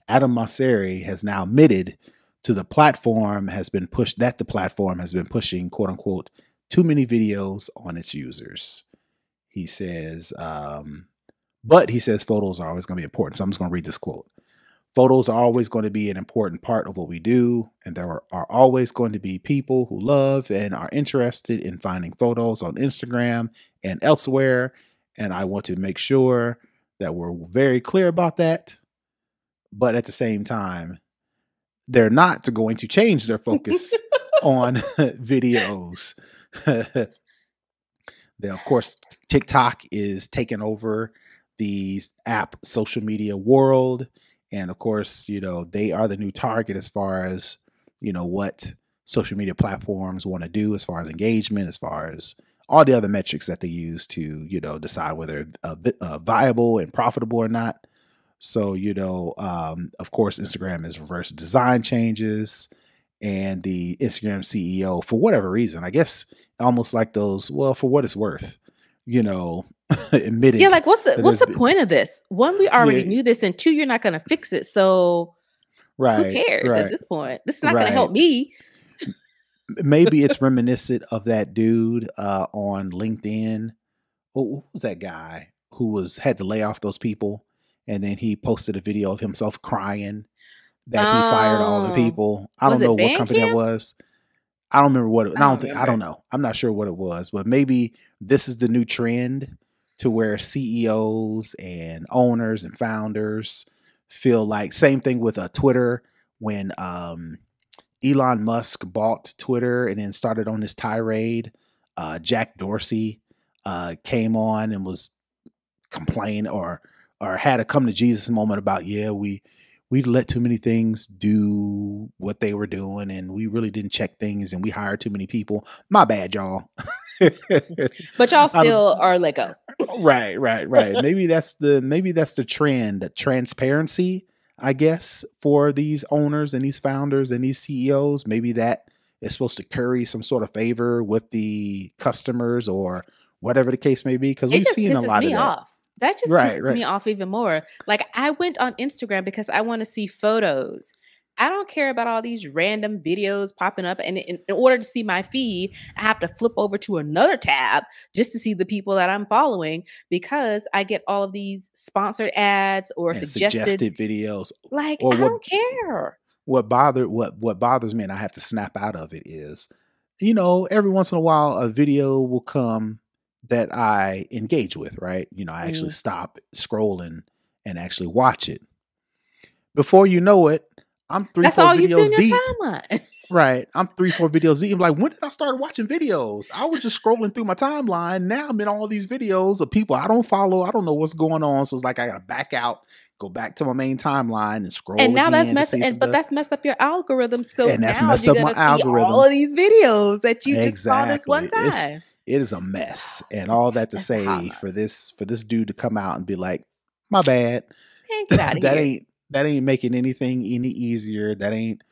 Adam Mosseri has now admitted to the platform has been pushed that the platform has been pushing quote unquote too many videos on its users. He says, but he says photos are always going to be important. So I'm just going to read this quote. Photos are always going to be an important part of what we do, and there are always going to be people who love and are interested in finding photos on Instagram and elsewhere. And I want to make sure that we're very clear about that. But at the same time, they're not going to change their focus on videos. Then, of course, TikTok is taking over the app social media world. And of course, they are the new target as far as, what social media platforms want to do as far as engagement, as far as all the other metrics that they use to, decide whether viable and profitable or not. So, of course, Instagram is reverse design changes, and the Instagram CEO, for whatever reason, I guess almost like those, well, for what it's worth, admitted. Yeah, like what's the point of this? One, we already knew this, and two, you're not going to fix it. So who cares at this point? This is not going to help me. Maybe it's reminiscent of that dude on LinkedIn. Who was that guy who had to lay off those people? And then he posted a video of himself crying that he fired all the people. I don't know what company that was. I don't remember what I don't know. I'm not sure what it was, but maybe this is the new trend to where CEOs and owners and founders feel like, same thing with Twitter when Elon Musk bought Twitter and then started on this tirade. Jack Dorsey came on and was complaining or had a come to Jesus moment about, we let too many things do what they were doing, and we really didn't check things, and we hired too many people. My bad, y'all. But y'all still are let go. Right. Maybe that's the trend, transparency, I guess, for these owners and these founders and these CEOs. Maybe that is supposed to curry some sort of favor with the customers or whatever the case may be, because we've seen a lot of that. That just pisses me off even more. Like, I went on Instagram because I want to see photos. I don't care about all these random videos popping up. And in order to see my feed, I have to flip over to another tab just to see the people that I'm following, because I get all of these sponsored ads or suggested videos. Like, I don't care. What bothers me, and I have to snap out of it, is, every once in a while a video will come that I engage with, right? I actually stop scrolling and actually watch it. Before you know it, I'm 3-4 videos deep. Timeline. Right. I'm 3-4 videos deep. I'm like, when did I start watching videos? I was just scrolling through my timeline. Now I'm in all these videos of people I don't follow. I don't know what's going on. So it's like I gotta back out, go back to my main timeline and scroll. And now that's messed up your algorithm. So and that's now messed you're up my gonna see algorithm. all of these videos that you just saw this one time. It is a mess. And all that to say, for this dude to come out and be like, my bad. Man, get out of here. That ain't making anything any easier. That ain't,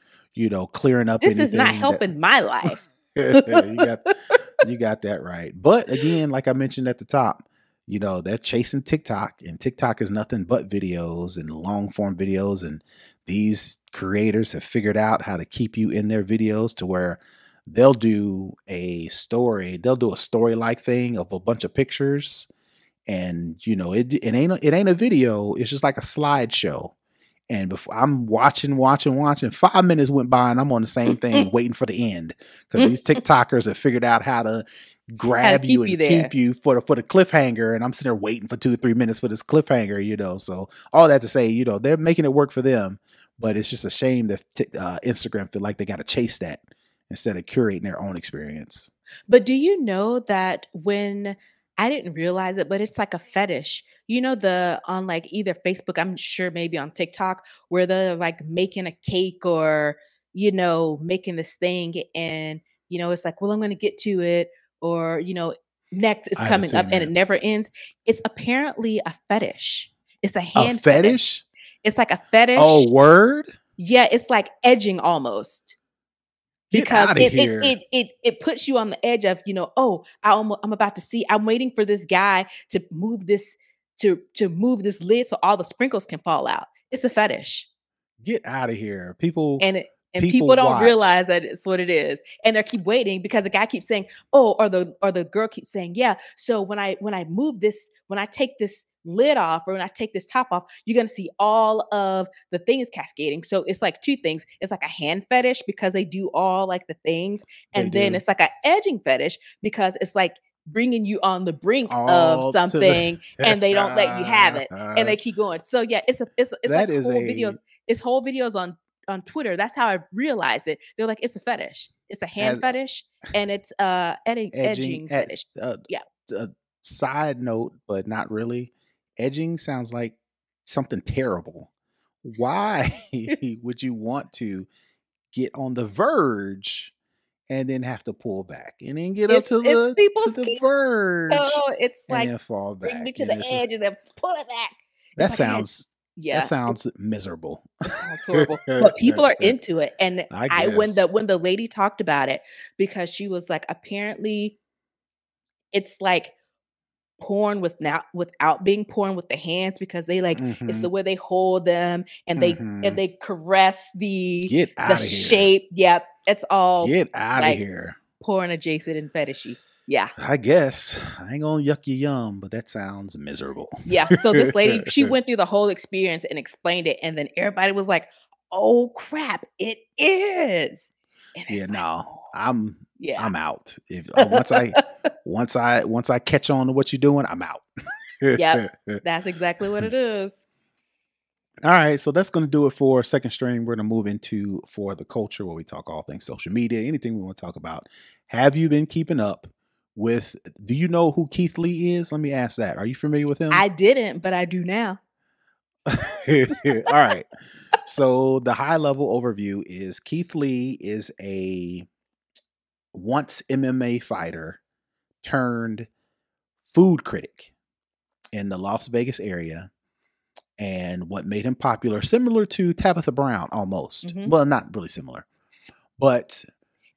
clearing up this anything. This is not helping my life. You got that right. But again, like I mentioned at the top, they're chasing TikTok, and TikTok is nothing but videos and long form videos. And these creators have figured out how to keep you in their videos to where they'll do a story like thing of a bunch of pictures. And, it ain't a video. It's just like a slideshow. And before I'm watching, 5 minutes went by and I'm on the same thing waiting for the end, because these TikTokers have figured out how to grab you and keep you for the cliffhanger. And I'm sitting there waiting for 2 or 3 minutes for this cliffhanger, so all that to say, they're making it work for them, but it's just a shame that Instagram feel like they got to chase that instead of curating their own experience. But do you know that when I didn't realize it, but it's like a fetish. On like either Facebook, I'm sure maybe on TikTok, where they're like making a cake or, making this thing. And, it's like, well, I'm going to get to it. Or, next is coming up and it never ends. It's apparently a fetish. It's a hand fetish. It's like a Oh, fetish. word? Yeah, it's like edging almost. Get Because out of here. it puts you on the edge of, oh, I'm about to see. I'm waiting for this guy to move this to move this lid so all the sprinkles can fall out. It's a fetish. Get out of here. People And people people don't watch. realize that it's what it is, and they keep waiting because the guy keeps saying, "Oh," or the girl keeps saying, "Yeah." So when I move this, when I take this lid off, or when I take this top off, you're gonna see all of the things cascading. So it's like two things. It's like a hand fetish because they do all like the things, They and then do. it's like a edging fetish because it's like bringing you on the brink of All to something, and they don't let you have it, and the they keep going. So yeah, it's like that is whole videos. a It's whole videos on Twitter. That's how I realized it. They're like, it's a fetish. It's a hand as fetish, and it's edging edging at fetish. Yeah. a side note, but not really. Edging sounds like something terrible. Why would you want to get on the verge and then have to pull back and then get up It's to people's the kink. verge So it's and like then fall bring me back? to And the it's edge and then pull it back. It's that like a hand. sounds that Yeah, sounds miserable. it sounds horrible, but people are into it. And I I guess. when the lady talked about it, because she was like, apparently it's like porn without being porn with the hands, because they like it's Mm-hmm. the way they hold them, and Mm-hmm. they caress Get the out of here. shape. Yep, it's all Get out of like here. porn adjacent and fetishy. Yeah. I guess. I ain't gonna yuck your yum, but that sounds miserable. Yeah. So this lady, she went through the whole experience and explained it, and then everybody was like, "Oh crap, it is." And Yeah, it's like, no. "Oh, yeah." I'm out. If once I catch on to what you're doing, I'm out. Yep. That's exactly what it is. All right, so that's going to do it for second string. We're going to move into for the culture, where we talk all things social media, anything we want to talk about. Have you been keeping up with? Do you know who Keith Lee is? Let me ask that. Are you familiar with him? I didn't, but I do now. All right. So the high level overview is Keith Lee is a once MMA fighter turned food critic in the Las Vegas area. And what made him popular, similar to Tabitha Brown almost. Mhm. Well, not really similar, but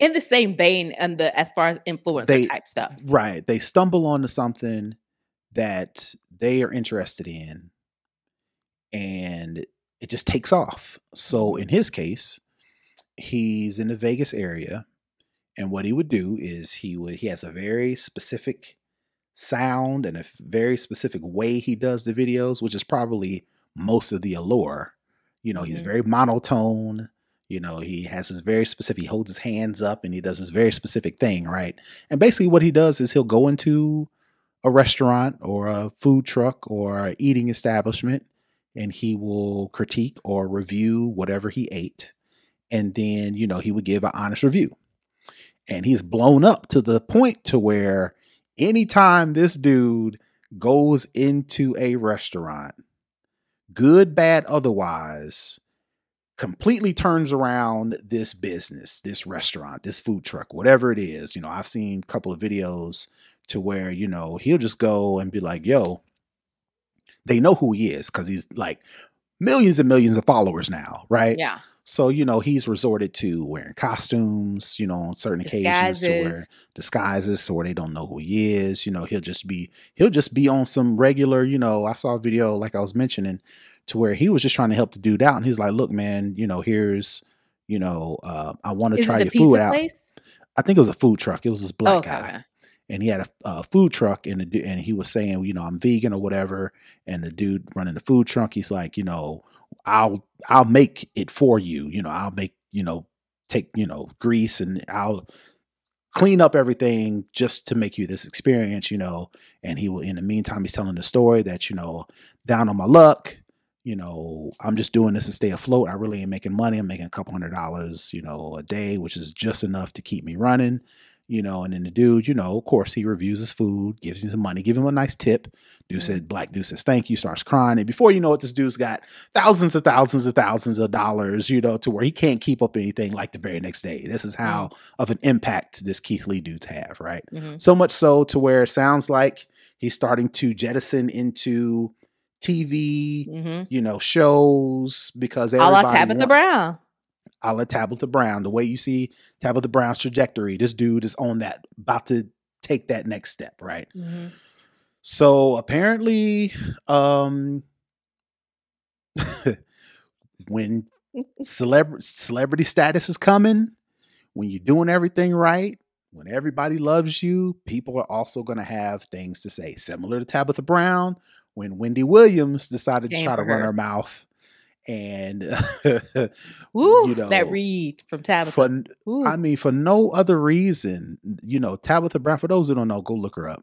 In the same vein, and as far as influencer they type stuff. right, they stumble onto something that they are interested in, and it just takes off. So Mhm. in his case, he's in the Vegas area, and what he would do is he has a very specific sound and a very specific way he does the videos, which is probably most of the allure. He's Mhm. very monotone. He has his very specific, he holds his hands up and he does this very specific thing, right? And basically what he does is he'll go into a restaurant or a food truck or a eating establishment, and he will critique or review whatever he ate. And then, he would give an honest review. And he's blown up to the point to where anytime this dude goes into a restaurant, good, bad, otherwise, completely turns around this business, this restaurant, this food truck, whatever it is. I've seen a couple of videos to where, he'll just go and be like, yo, they know who he is because he's like millions and millions of followers now, right? Yeah. So, he's resorted to wearing costumes, on certain occasions to wear Disguises. disguises so where they don't know who he is. He'll just be on some regular, I saw a video like I was mentioning to where he was just trying to help the dude out. And he's like, look, man, here's, I want to Is it try the your food pizza out. place? I think it was a food truck. It was this Oh, black okay, guy okay. and he had a food truck and he was saying, I'm vegan or whatever. And the dude running the food truck, he's like, I'll make it for you. I'll make, take, grease and I'll clean up everything just to make you this experience, and he will, in the meantime, he's telling the story that, down on my luck, I'm just doing this to stay afloat. I really ain't making money. I'm making a couple $100, a day, which is just enough to keep me running, and then the dude, of course he reviews his food, gives him some money, give him a nice tip. Black dude says, thank you, starts crying. And before you know it, this dude's got thousands of thousands of thousands of dollars, to where he can't keep up anything like the very next day. This is how of an impact this Keith Lee dudes have, right? Mhm. So much so to where it sounds like he's starting to jettison into TV, Mhm. shows because A la everybody Tabitha Brown. a la Tabitha Brown. The way you see Tabitha Brown's trajectory, this dude is on that, about to take that next step, right? Mhm. So apparently, when celebrity status is coming, when you're doing everything right, when everybody loves you, people are also going to have things to say. Similar to Tabitha Brown, when Wendy Williams decided to Came try to for run her. her mouth, and Woo, that read from for Tabitha. Ooh. for no other reason, Tabitha Brown. For those who don't know, go look her up.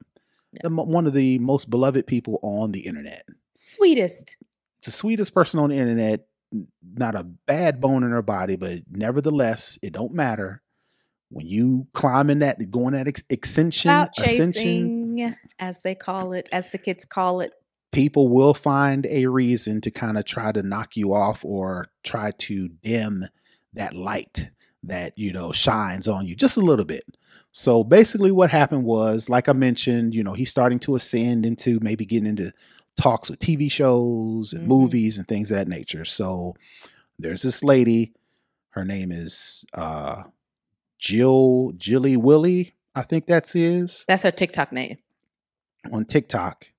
Yeah. One of the most beloved people on the internet. Sweetest. The sweetest person on the internet. Not a bad bone in her body, but nevertheless, it don't matter. When you climbing that, going that ascension, Clout chasing, as they call it, as the kids call it. people will find a reason to kind of try to knock you off or try to dim that light that, shines on you just a little bit. So basically what happened was, like I mentioned, he's starting to ascend into maybe getting into talks with TV shows and movies and things of that nature. So there's this lady, her name is Jilly Willy, I think that's his. That's her TikTok name. On TikTok.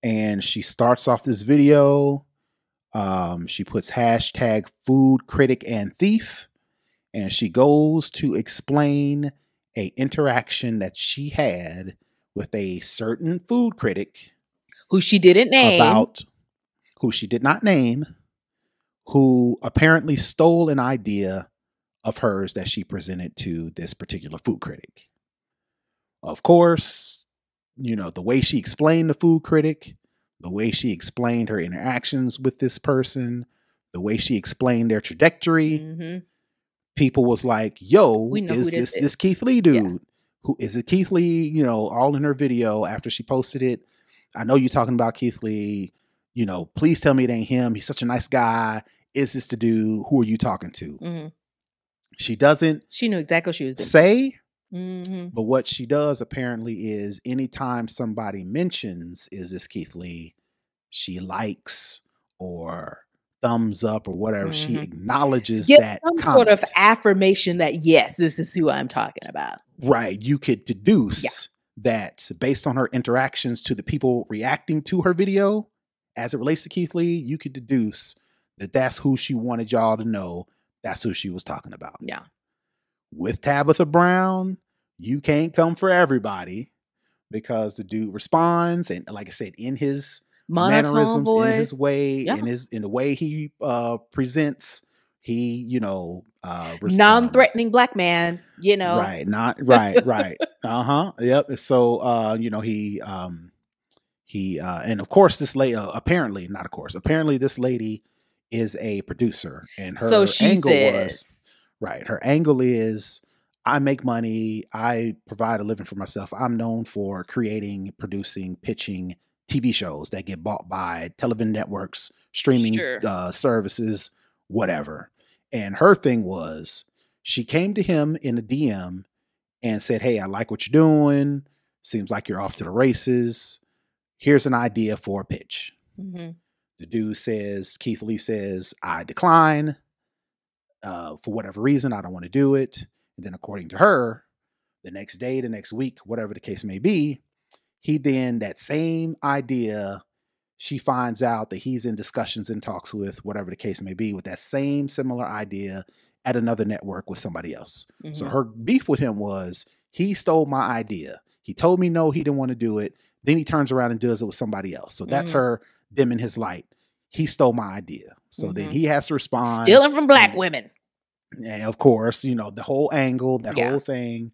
And she starts off this video. She puts hashtag food critic and thief. And she goes to explain a interaction that she had with a certain food critic. Who she didn't name. Who she did not name. Who apparently stole an idea of hers that she presented to this particular food critic. Of course, the way she explained the food critic, the way she explained her interactions with this person, the way she explained their trajectory, people was like, yo, is this Keith Lee dude? Yeah. Who is it? Keith Lee, all in her video after she posted it. I know you're talking about Keith Lee. Please tell me it ain't him. He's such a nice guy. Is this the dude? Who are you talking to? She doesn't. She knew exactly what she was doing. Say. But what she does apparently is anytime somebody mentions, is this Keith Lee, she likes or thumbs up or whatever. She acknowledges that some comment. Sort of affirmation that, yes, this is who I'm talking about. Right. You could deduce that based on her interactions to the people reacting to her video, as it relates to Keith Lee, you could deduce that that's who she wanted y'all to know. That's who she was talking about. Yeah. With Tabitha Brown, you can't come for everybody because the dude responds, and like I said, in his mannerisms, voice, in his way, in the way he presents, he non-threatening black man, right, right, yep. So he and of course this lady apparently this lady is a producer, and her angle was. Right. Her angle is, I make money. I provide a living for myself. I'm known for creating, producing, pitching TV shows that get bought by television networks, streaming services, whatever. And her thing was, she came to him in a DM and said, hey, I like what you're doing. Seems like you're off to the races. Here's an idea for a pitch. The dude says, Keith Lee says, I decline. For whatever reason, I don't want to do it. And then according to her, the next day, the next week, whatever the case may be, he then, that same idea, she finds out that he's in discussions and talks with, whatever the case may be, with that same similar idea at another network with somebody else. So her beef with him was, he stole my idea. He told me no, he didn't want to do it. Then he turns around and does it with somebody else. So that's her dimming his light. He stole my idea. So then he has to respond. Stealing from black women. And of course, the whole angle, that whole thing.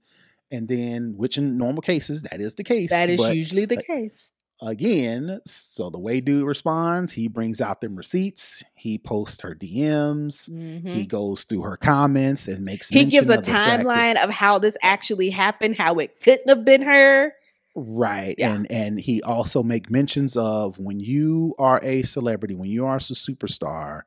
And then, which in normal cases, that is the case. That is usually the case. Again, so the way dude responds, he brings out them receipts. He posts her DMs. He goes through her comments and makes He gives a timeline of how this actually happened, how it couldn't have been her. Right. Yeah. And he also make mentions of, when you are a celebrity, when you are a superstar,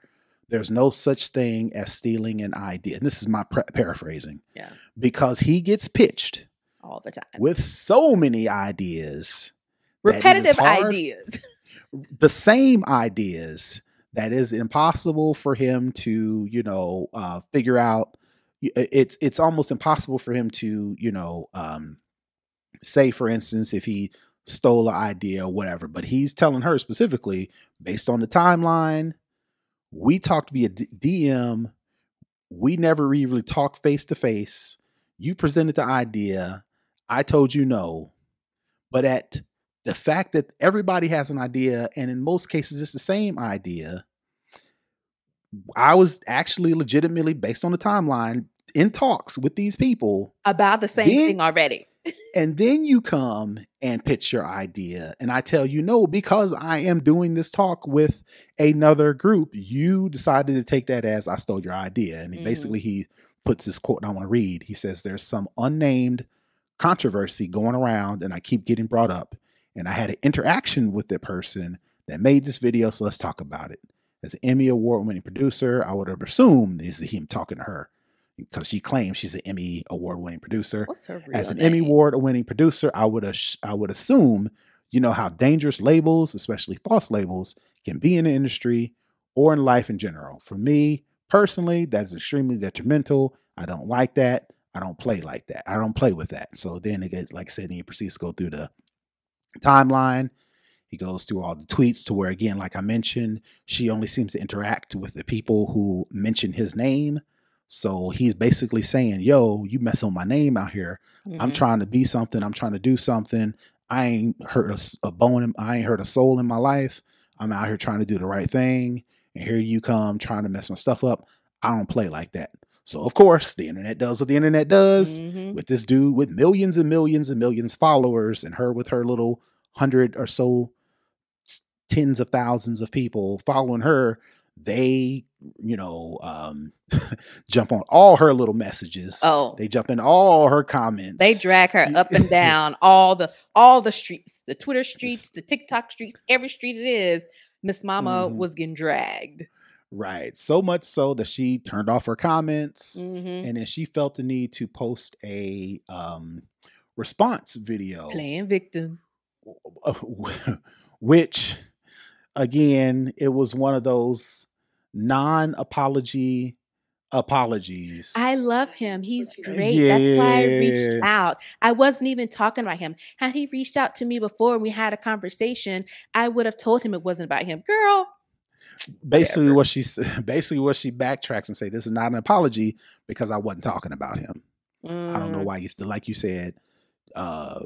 there's no such thing as stealing an idea. And this is my paraphrasing. Yeah. Because he gets pitched all the time with so many ideas. Repetitive ideas. the same ideas that is impossible for him to, figure out. It's almost impossible for him to, say, for instance, if he stole an idea or whatever, but he's telling her specifically based on the timeline. We talked via DM. We never really talked face to face. You presented the idea. I told you no. But at the fact that everybody has an idea, and in most cases it's the same idea, I was actually legitimately, based on the timeline, in talks with these people about the same thing already. And then you come and pitch your idea, and I tell you no, because I am doing this talk with another group. You decided to take that as I stole your idea. And basically he puts this quote, and I want to read. He says, "There's some unnamed controversy going around, and I keep getting brought up. And I had an interaction with the person that made this video, so let's talk about it. As an Emmy Award-winning producer, I would have assumed this is him talking to her, because she claims she's an Emmy Award-winning producer. What's her real As an name? Emmy Award-winning producer, I would assume you know how dangerous labels, especially false labels, can be in the industry or in life in general. For me personally, that's extremely detrimental. I don't like that. I don't play like that. I don't play with that." So then it gets, like I said, he proceeds to go through the timeline. He goes through all the tweets to where, again, like I mentioned, she only seems to interact with the people who mention his name. So he's basically saying, yo, you messing with my name out here. I'm trying to be something. I'm trying to do something. I ain't hurt a bone. I ain't hurt a soul in my life. I'm out here trying to do the right thing. And here you come trying to mess my stuff up. I don't play like that. So, of course, the internet does what the internet does with this dude with millions and millions and millions of followers, and her with her little 100 or so tens of thousands of people following her. They, jump on all her little messages. Oh, they jump in all her comments. They drag her up and down all the streets, the Twitter streets, the TikTok streets, every street it is. Miss Mama was getting dragged. Right. So much so that she turned off her comments, and then she felt the need to post a response video. Playing victim. Which, again, it was one of those non-apology apologies. I love him. He's great. Yeah. That's why I reached out. I wasn't even talking about him. Had he reached out to me before and we had a conversation, I would have told him it wasn't about him. Girl. Basically what she backtracks and say, this is not an apology because I wasn't talking about him. I don't know why you, like you said, I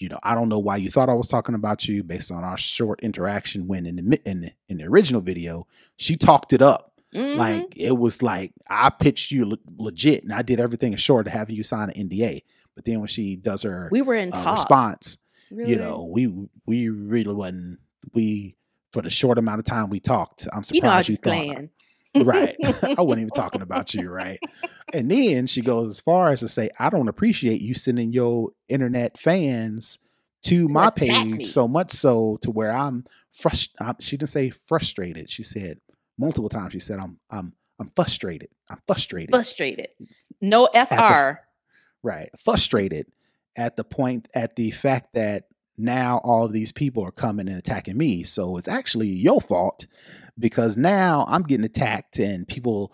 don't know why you thought I was talking about you based on our short interaction, when in the original video, she talked it up. Like, it was like, I pitched you legit, and I did everything short of having you sign an NDA. But then when she does her response, really? We really wasn't, for the short amount of time we talked, I'm surprised you thought. Right. I wasn't even talking about you, right? And then she goes as far as to say, I don't appreciate you sending your internet fans to my page so much so to where I'm frustrated. She didn't say frustrated. She said multiple times, she said, I'm frustrated. I'm frustrated. Frustrated. No FR. Right. Frustrated at the fact that now all of these people are coming and attacking me. So it's actually your fault, because now I'm getting attacked and people,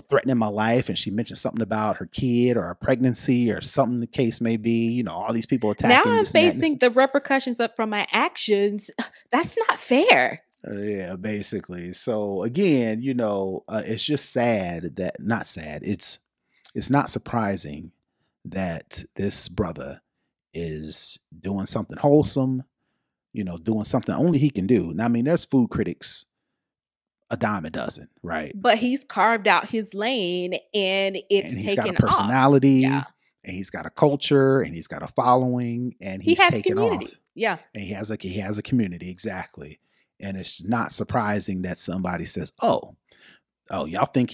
threatening my life. And she mentioned something about her kid or a pregnancy or something the case may be, all these people attacking. Now I'm facing the repercussions up from my actions. That's not fair. Yeah, basically. So again, it's just sad that, not sad. It's not surprising that this brother is doing something wholesome, doing something only he can do. Now, I mean, there's food critics a dime a dozen, right? But he's carved out his lane, and he's got a personality, and he's got a culture, and he's got a following, and he's taken off. Yeah, and he has a community, exactly. And it's not surprising that somebody says, "Oh, y'all think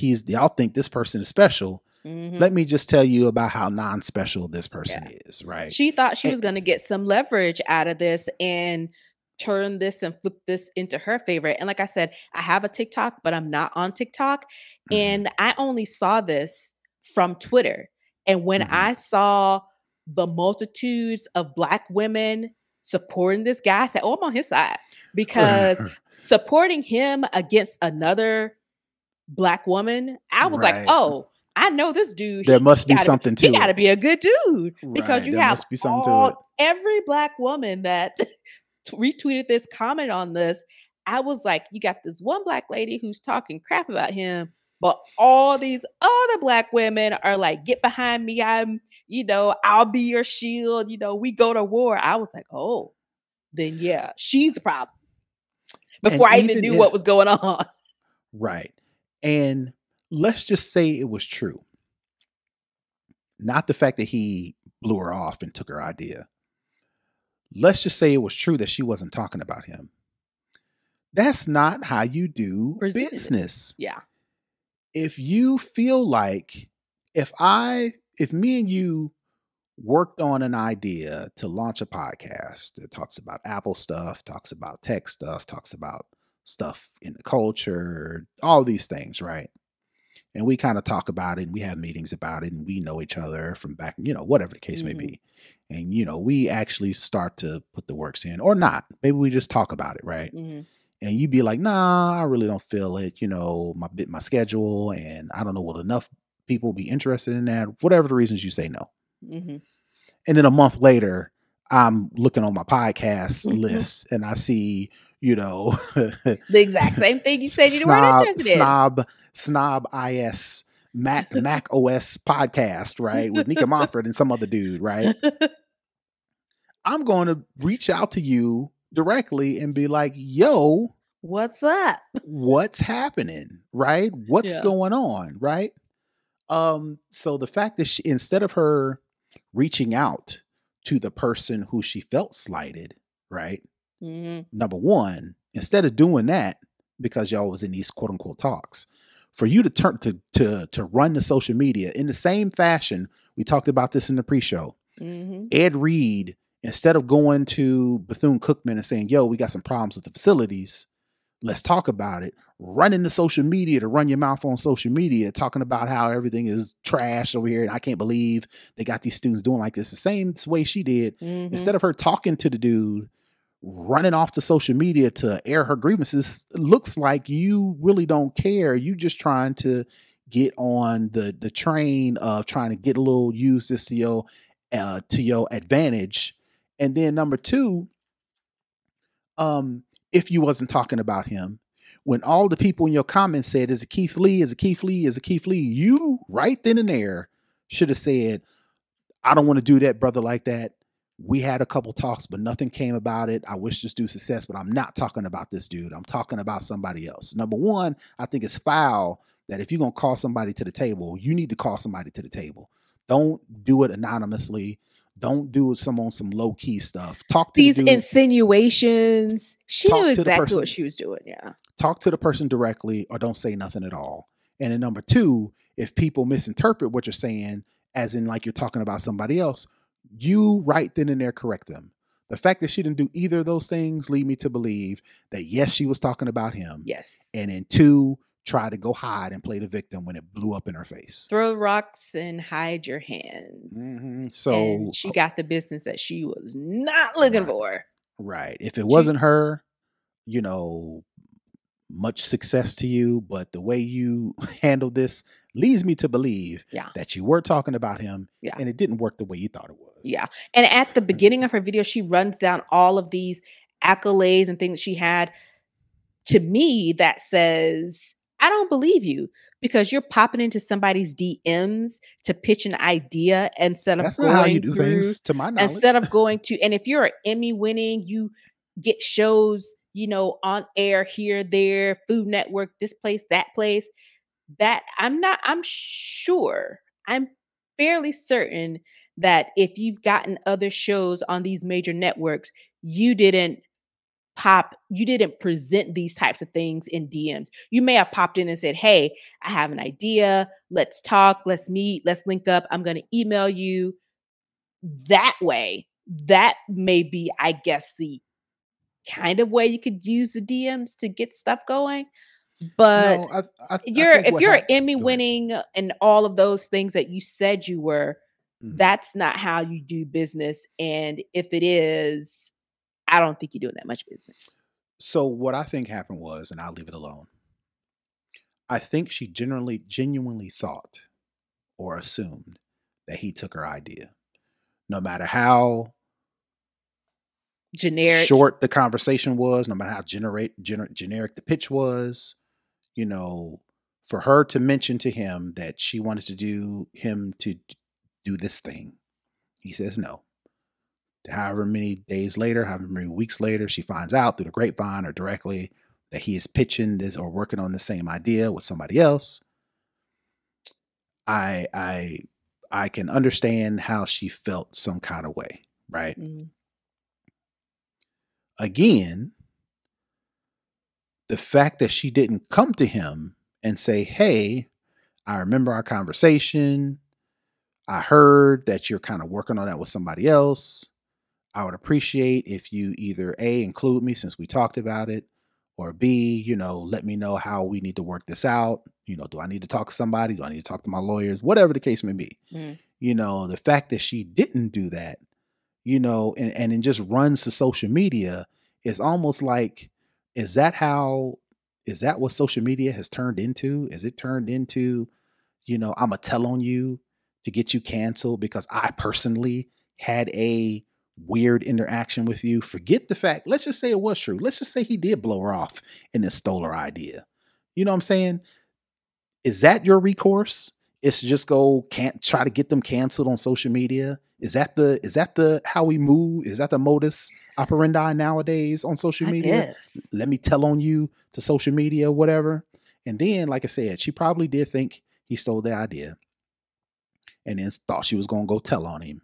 this person is special." Let me just tell you about how non-special this person is, right? She thought she was going to get some leverage out of this and turn this and flip this into her favor. And like I said, I have a TikTok, but I'm not on TikTok. And I only saw this from Twitter. And when I saw the multitudes of Black women supporting this guy. I said, oh, I'm on his side, because supporting him against another Black woman, I was like, Right. oh, I know this dude. There must be something to he gotta it. be a good dude, because Right. you There have must be something to it. every Black woman that retweeted this, comment on this. I was like, you got this one Black lady who's talking crap about him, but all these other Black women are like, get behind me. I'll be your shield. We go to war. I was like, oh, then yeah, she's the problem. And Before I even even knew if, what was going on. right. And let's just say it was true. Not the fact that he blew her off and took her idea. Let's just say it was true that she wasn't talking about him. That's not how you do Presented it. business. Yeah. If you feel like, if me and you worked on an idea to launch a podcast that talks about Apple stuff, talks about tech stuff, talks about stuff in the culture, all these things, right? And we kind of talk about it, and we have meetings about it, and we know each other from back, whatever the case may be. And, we actually start to put the works in, or not. Maybe we just talk about it, right? Mm-hmm. And you'd be like, nah, I really don't feel it, my schedule, and I don't know, will enough people be interested in that? Whatever the reasons, you say no. Mm-hmm. And then a month later, I'm looking on my podcast list, and I see, the exact same thing you said you weren't interested in. snobOS Mac OS podcast, right, with Nica Montford and some other dude, right? I'm going to reach out to you directly and be like, yo, what's up? What's happening, right? What's going on, right? So the fact that instead of her reaching out to the person who she felt slighted, right? Mm-hmm. Number one, instead of doing that, because y'all was in these quote unquote talks, for you to turn to run the social media in the same fashion, we talked about this in the pre-show. Mm-hmm. Ed Reed, instead of going to Bethune-Cookman and saying, yo, we got some problems with the facilities, let's talk about it, running the social media to run your mouth on social media, talking about how everything is trash over here, and I can't believe they got these students doing like this, the same way she did. Mm-hmm. Instead of her talking to the dude, running off the social media to air her grievances, looks like you really don't care. You just trying to get on the train of trying to get a little, use this to your advantage. And then number two, if you wasn't talking about him, when all the people in your comments said, is it Keith Lee? Is it Keith Lee? Is it Keith Lee? You right then and there should have said, I don't want to do that, brother, like that. We had a couple talks, but nothing came about it. I wish this dude success, but I'm not talking about this dude. I'm talking about somebody else. Number one, I think it's foul that if you're going to call somebody to the table, you need to call somebody to the table. Don't do it anonymously. Don't do it on some low key stuff. Talk to these the dude, insinuations. She knew exactly what she was doing. Yeah. Talk to the person directly, or don't say nothing at all. And then number two, if people misinterpret what you're saying, as in like you're talking about somebody else, you right then and there correct them. The fact that she didn't do either of those things lead me to believe that yes, she was talking about him. Yes. And then two, try to go hide and play the victim when it blew up in her face. Throw rocks and hide your hands. Mm-hmm. So and she got the business that she was not looking for. Right. If it wasn't her, much success to you, but the way you handled this leads me to believe that you were talking about him and it didn't work the way you thought it was. Yeah. And at the beginning of her video, she runs down all of these accolades and things she had. To me, that says, I don't believe you, because you're popping into somebody's DMs to pitch an idea instead of That's not how you do things, to my knowledge. Instead of going to, and if you're an Emmy winning, you get shows, on air here, there, Food Network, this place, that place. That I'm fairly certain that if you've gotten other shows on these major networks, you didn't present these types of things in DMs. You may have popped in and said, hey, I have an idea. Let's talk. Let's meet. Let's link up. I'm going to email you. That way, that may be, I guess, the kind of way you could use the DMs to get stuff going. But if you're Emmy winning and all of those things that you said you were, that's not how you do business. And if it is, I don't think you're doing that much business. So what I think happened was, and I'll leave it alone. I think she genuinely thought or assumed that he took her idea. No matter how Generic. short the conversation was, no matter how generic the pitch was, you know, for her to mention to him that she wanted to do this thing, he says no. However many days later, however many weeks later, she finds out through the grapevine or directly that he is pitching this or working on the same idea with somebody else. I can understand how she felt some kind of way, right? Mm. Again, the fact that she didn't come to him and say, "Hey, I remember our conversation. I heard that you're kind of working on that with somebody else. I would appreciate if you either A, include me since we talked about it, or B, let me know how we need to work this out. Do I need to talk to somebody? Do I need to talk to my lawyers? Whatever the case may be." Mm. The fact that she didn't do that, and it just runs to social media is almost like, is that what social media has turned into? Is it turned into, I'm a tell on you to get you canceled because I personally had a weird interaction with you? Forget the fact, let's just say it was true. Let's just say he did blow her off and then stole her idea. You know what I'm saying? Is that your recourse? Is to just can't try to get them canceled on social media? Is that the how we move? Is that the modus operandi nowadays on social I media? guess. Let me tell on you to social media, whatever. And then, like I said, she probably did think he stole the idea and then thought she was going to go tell on him.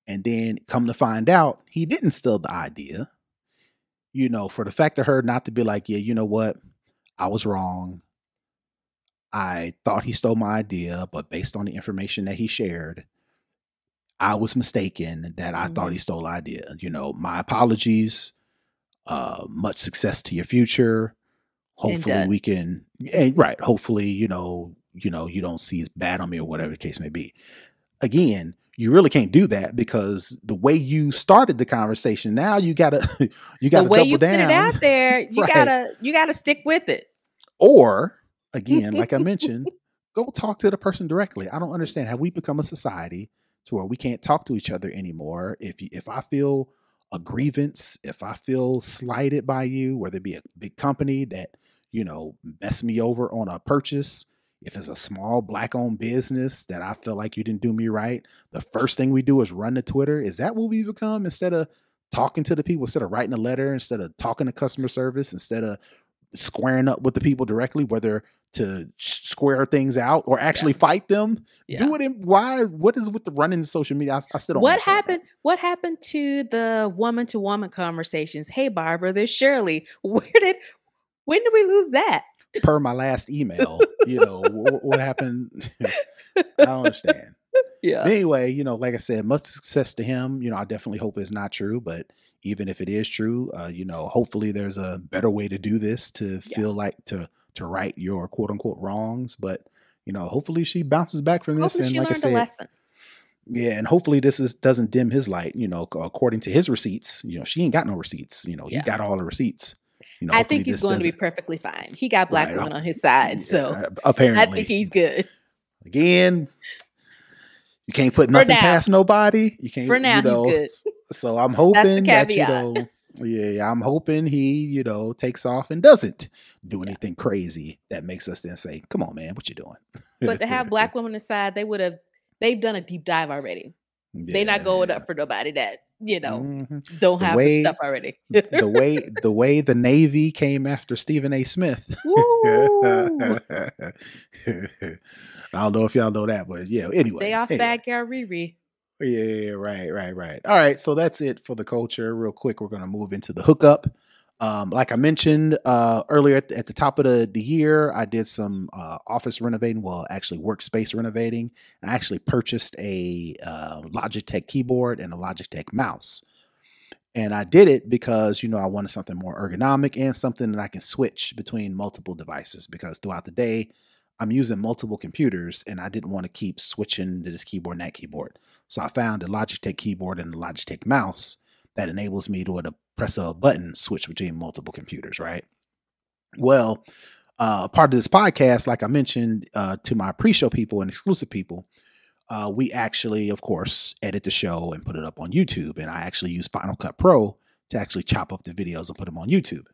And then come to find out, he didn't steal the idea. For the fact of her not to be like, yeah, you know what? I was wrong. I thought he stole my idea, but based on the information that he shared, I was mistaken that I thought he stole the idea. My apologies. Much success to your future. Hopefully we can, right. Hopefully, you don't see as bad on me or whatever the case may be. Again, you really can't do that because the way you started the conversation, now you gotta The way double you down. put it out there, you Right. gotta stick with it. Or again, like I mentioned, go talk to the person directly. I don't understand. Have we become a society to where we can't talk to each other anymore? If I feel a grievance, if I feel slighted by you, whether it be a big company that mess me over on a purchase, if it's a small black-owned business that I feel like you didn't do me right, the first thing we do is run to Twitter. Is that what we become? Instead of talking to the people, instead of writing a letter, instead of talking to customer service, instead of squaring up with the people directly, whether to square things out or actually fight them, do it what is with the running social media? I still don't understand that. What happened to the woman to woman conversations? Hey, Barbara, there's Shirley. When did we lose that? Per my last email, what happened? I don't understand. Yeah. But anyway, like I said, much success to him. I definitely hope it's not true, but even if it is true, hopefully there's a better way to do this to feel like to right your quote unquote wrongs. But hopefully she bounces back from this. Hopefully And she like I learned a said, lesson. yeah, and hopefully this doesn't dim his light. According to his receipts, she ain't got no receipts. He got all the receipts. I think he's going to be perfectly fine. He got black women on his side, so apparently I think he's good. Again, you can't put nothing past nobody. You can't. For now, he's good. So I'm hoping that I'm hoping he takes off and doesn't do anything crazy that makes us then say, "Come on, man, what you doing?" But to have black women aside, they've done a deep dive already. They're not going up for nobody that don't have the stuff already. the way the Navy came after Stephen A. Smith. I don't know if y'all know that, but yeah. Anyway, stay off Bad Girl Riri. Yeah, right. All right, so that's it for the culture. Real quick, we're gonna move into the hookup. Like I mentioned earlier at the top of the year, I did some office renovating. Well, actually, workspace renovating. I actually purchased a Logitech keyboard and a Logitech mouse. And I did it because, I wanted something more ergonomic and something that I can switch between multiple devices, because throughout the day, I'm using multiple computers and I didn't want to keep switching to this keyboard and that keyboard. So I found a Logitech keyboard and a Logitech mouse that enables me to press a button, switch between multiple computers, right? Well, part of this podcast, like I mentioned to my pre-show people and exclusive people, we actually, of course, edit the show and put it up on YouTube. And I actually use Final Cut Pro to actually chop up the videos and put them on YouTube.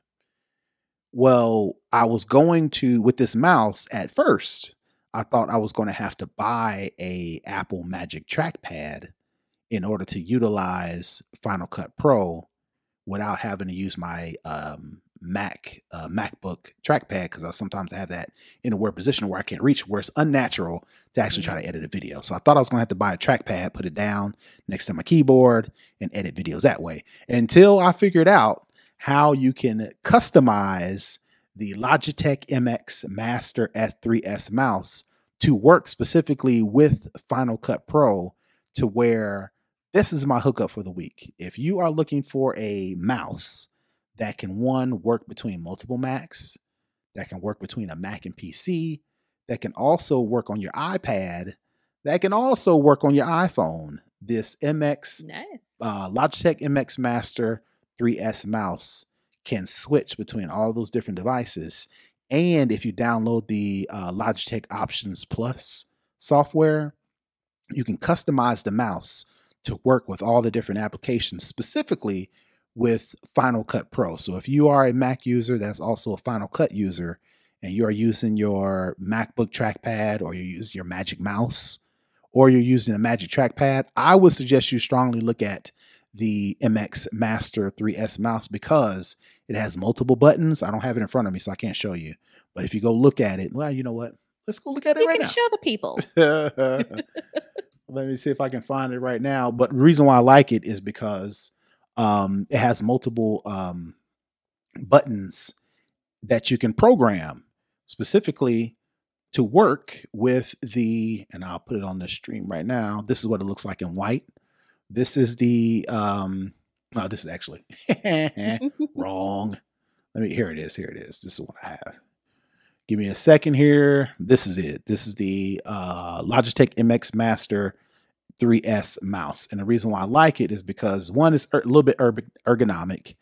Well, I was going to, with this mouse at first, I thought I was going to have to buy a Apple Magic Trackpad in order to utilize Final Cut Pro without having to use my MacBook trackpad, because sometimes I have that in a weird position where I can't reach, where it's unnatural to actually try to edit a video. So I thought I was going to have to buy a trackpad, put it down next to my keyboard, and edit videos that way, until I figured out how you can customize the Logitech MX Master S3S mouse to work specifically with Final Cut Pro, to where this is my hookup for the week. If you are looking for a mouse that can, one, work between multiple Macs, that can work between a Mac and PC, that can also work on your iPad, that can also work on your iPhone, this Logitech MX Master 3S mouse can switch between all those different devices. And if you download the Logitech Options Plus software, you can customize the mouse to work with all the different applications, specifically with Final Cut Pro. So if you are a Mac user that's also a Final Cut user, and you are using your MacBook trackpad, or you're using your Magic Mouse, or you're using a Magic Trackpad, I would suggest you strongly look at the MX Master 3S mouse, because it has multiple buttons. I don't have it in front of me, so I can't show you. But if you go look at it, well, you know what? Let's go look at it right now. You can show the people. Let me see if I can find it right now. But the reason why I like it is because it has multiple buttons that you can program specifically to work with the, and I'll put it on the stream right now. This is what it looks like in white. This is the, no, this is actually wrong. Here it is. This is what I have. Give me a second here. This is it. This is the Logitech MX Master 3S mouse. And the reason why I like it is because, one, it's a little bit ergonomic,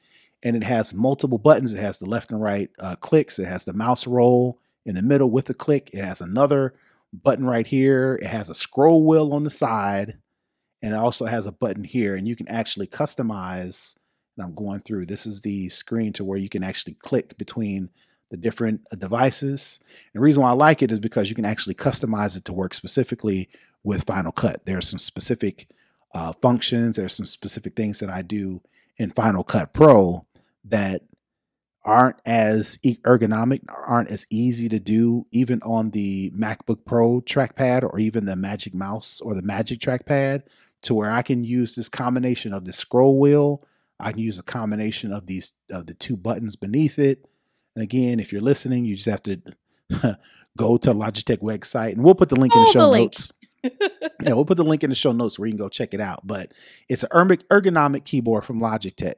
and it has multiple buttons. It has the left and right clicks. It has the mouse roll in the middle with the click. It has another button right here. It has a scroll wheel on the side, and it also has a button here, and you can actually customize. And I'm going through. This is the screen to where you can actually click between the different devices. And the reason why I like it is because you can actually customize it to work specifically with Final Cut. There's some specific functions. There's some specific things that I do in Final Cut Pro that aren't as ergonomic, aren't as easy to do, even on the MacBook Pro trackpad, or even the Magic Mouse or the Magic Trackpad, to where I can use this combination of the scroll wheel. I can use a combination of the two buttons beneath it. And again, if you're listening, you just have to go to Logitech website, and we'll put the link in the show notes. Yeah, we'll put the link in the show notes where you can go check it out. But it's an ergonomic keyboard from Logitech,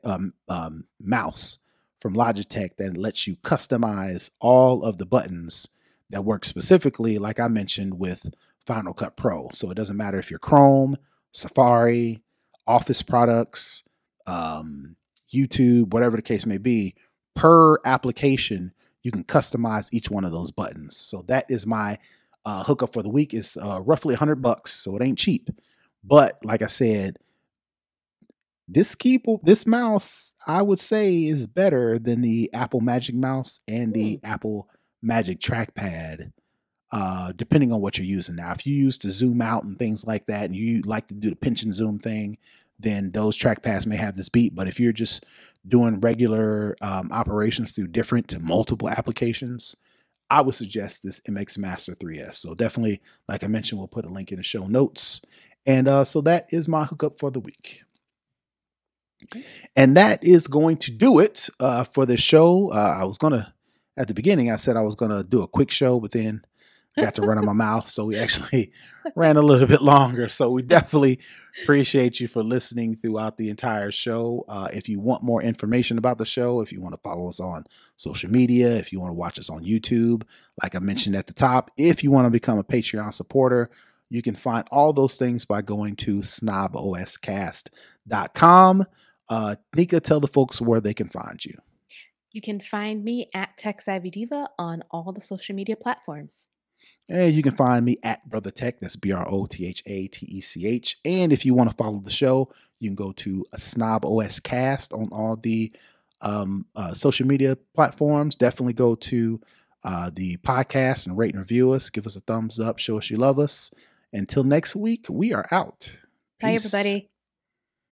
mouse from Logitech, that lets you customize all of the buttons that work specifically, like I mentioned, with Final Cut Pro. So it doesn't matter if you're Chrome, Safari, Office products, YouTube, whatever the case may be. Per application, you can customize each one of those buttons. So that is my hookup for the week. Is roughly $100, so it ain't cheap. But like I said, this mouse, I would say, is better than the Apple Magic Mouse and the Apple Magic Trackpad, depending on what you're using. Now, if you use to zoom out and things like that, and you like to do the pinch and zoom thing, then those trackpads may have this beat. But if you're just doing regular operations through different to multiple applications, I would suggest this MX Master 3S. So definitely, like I mentioned, we'll put a link in the show notes. And so that is my hookup for the week. And that is going to do it for the show. I was going to, at the beginning, I said I was going to do a quick show, but then got to run on my mouth. So we actually ran a little bit longer. So we definitely appreciate you for listening throughout the entire show. If you want more information about the show, if you want to follow us on social media, if you want to watch us on YouTube, like I mentioned at the top, if you want to become a Patreon supporter, you can find all those things by going to snoboscast.com. Nica, tell the folks where they can find you. You can find me at Tech Savvy Diva on all the social media platforms. And you can find me at Brother Tech. That's BROTHATECH. And if you want to follow the show, you can go to a snobOS cast on all the social media platforms. Definitely go to the podcast and rate and review us. Give us a thumbs up. Show us you love us. Until next week, we are out. Bye, Peace. everybody.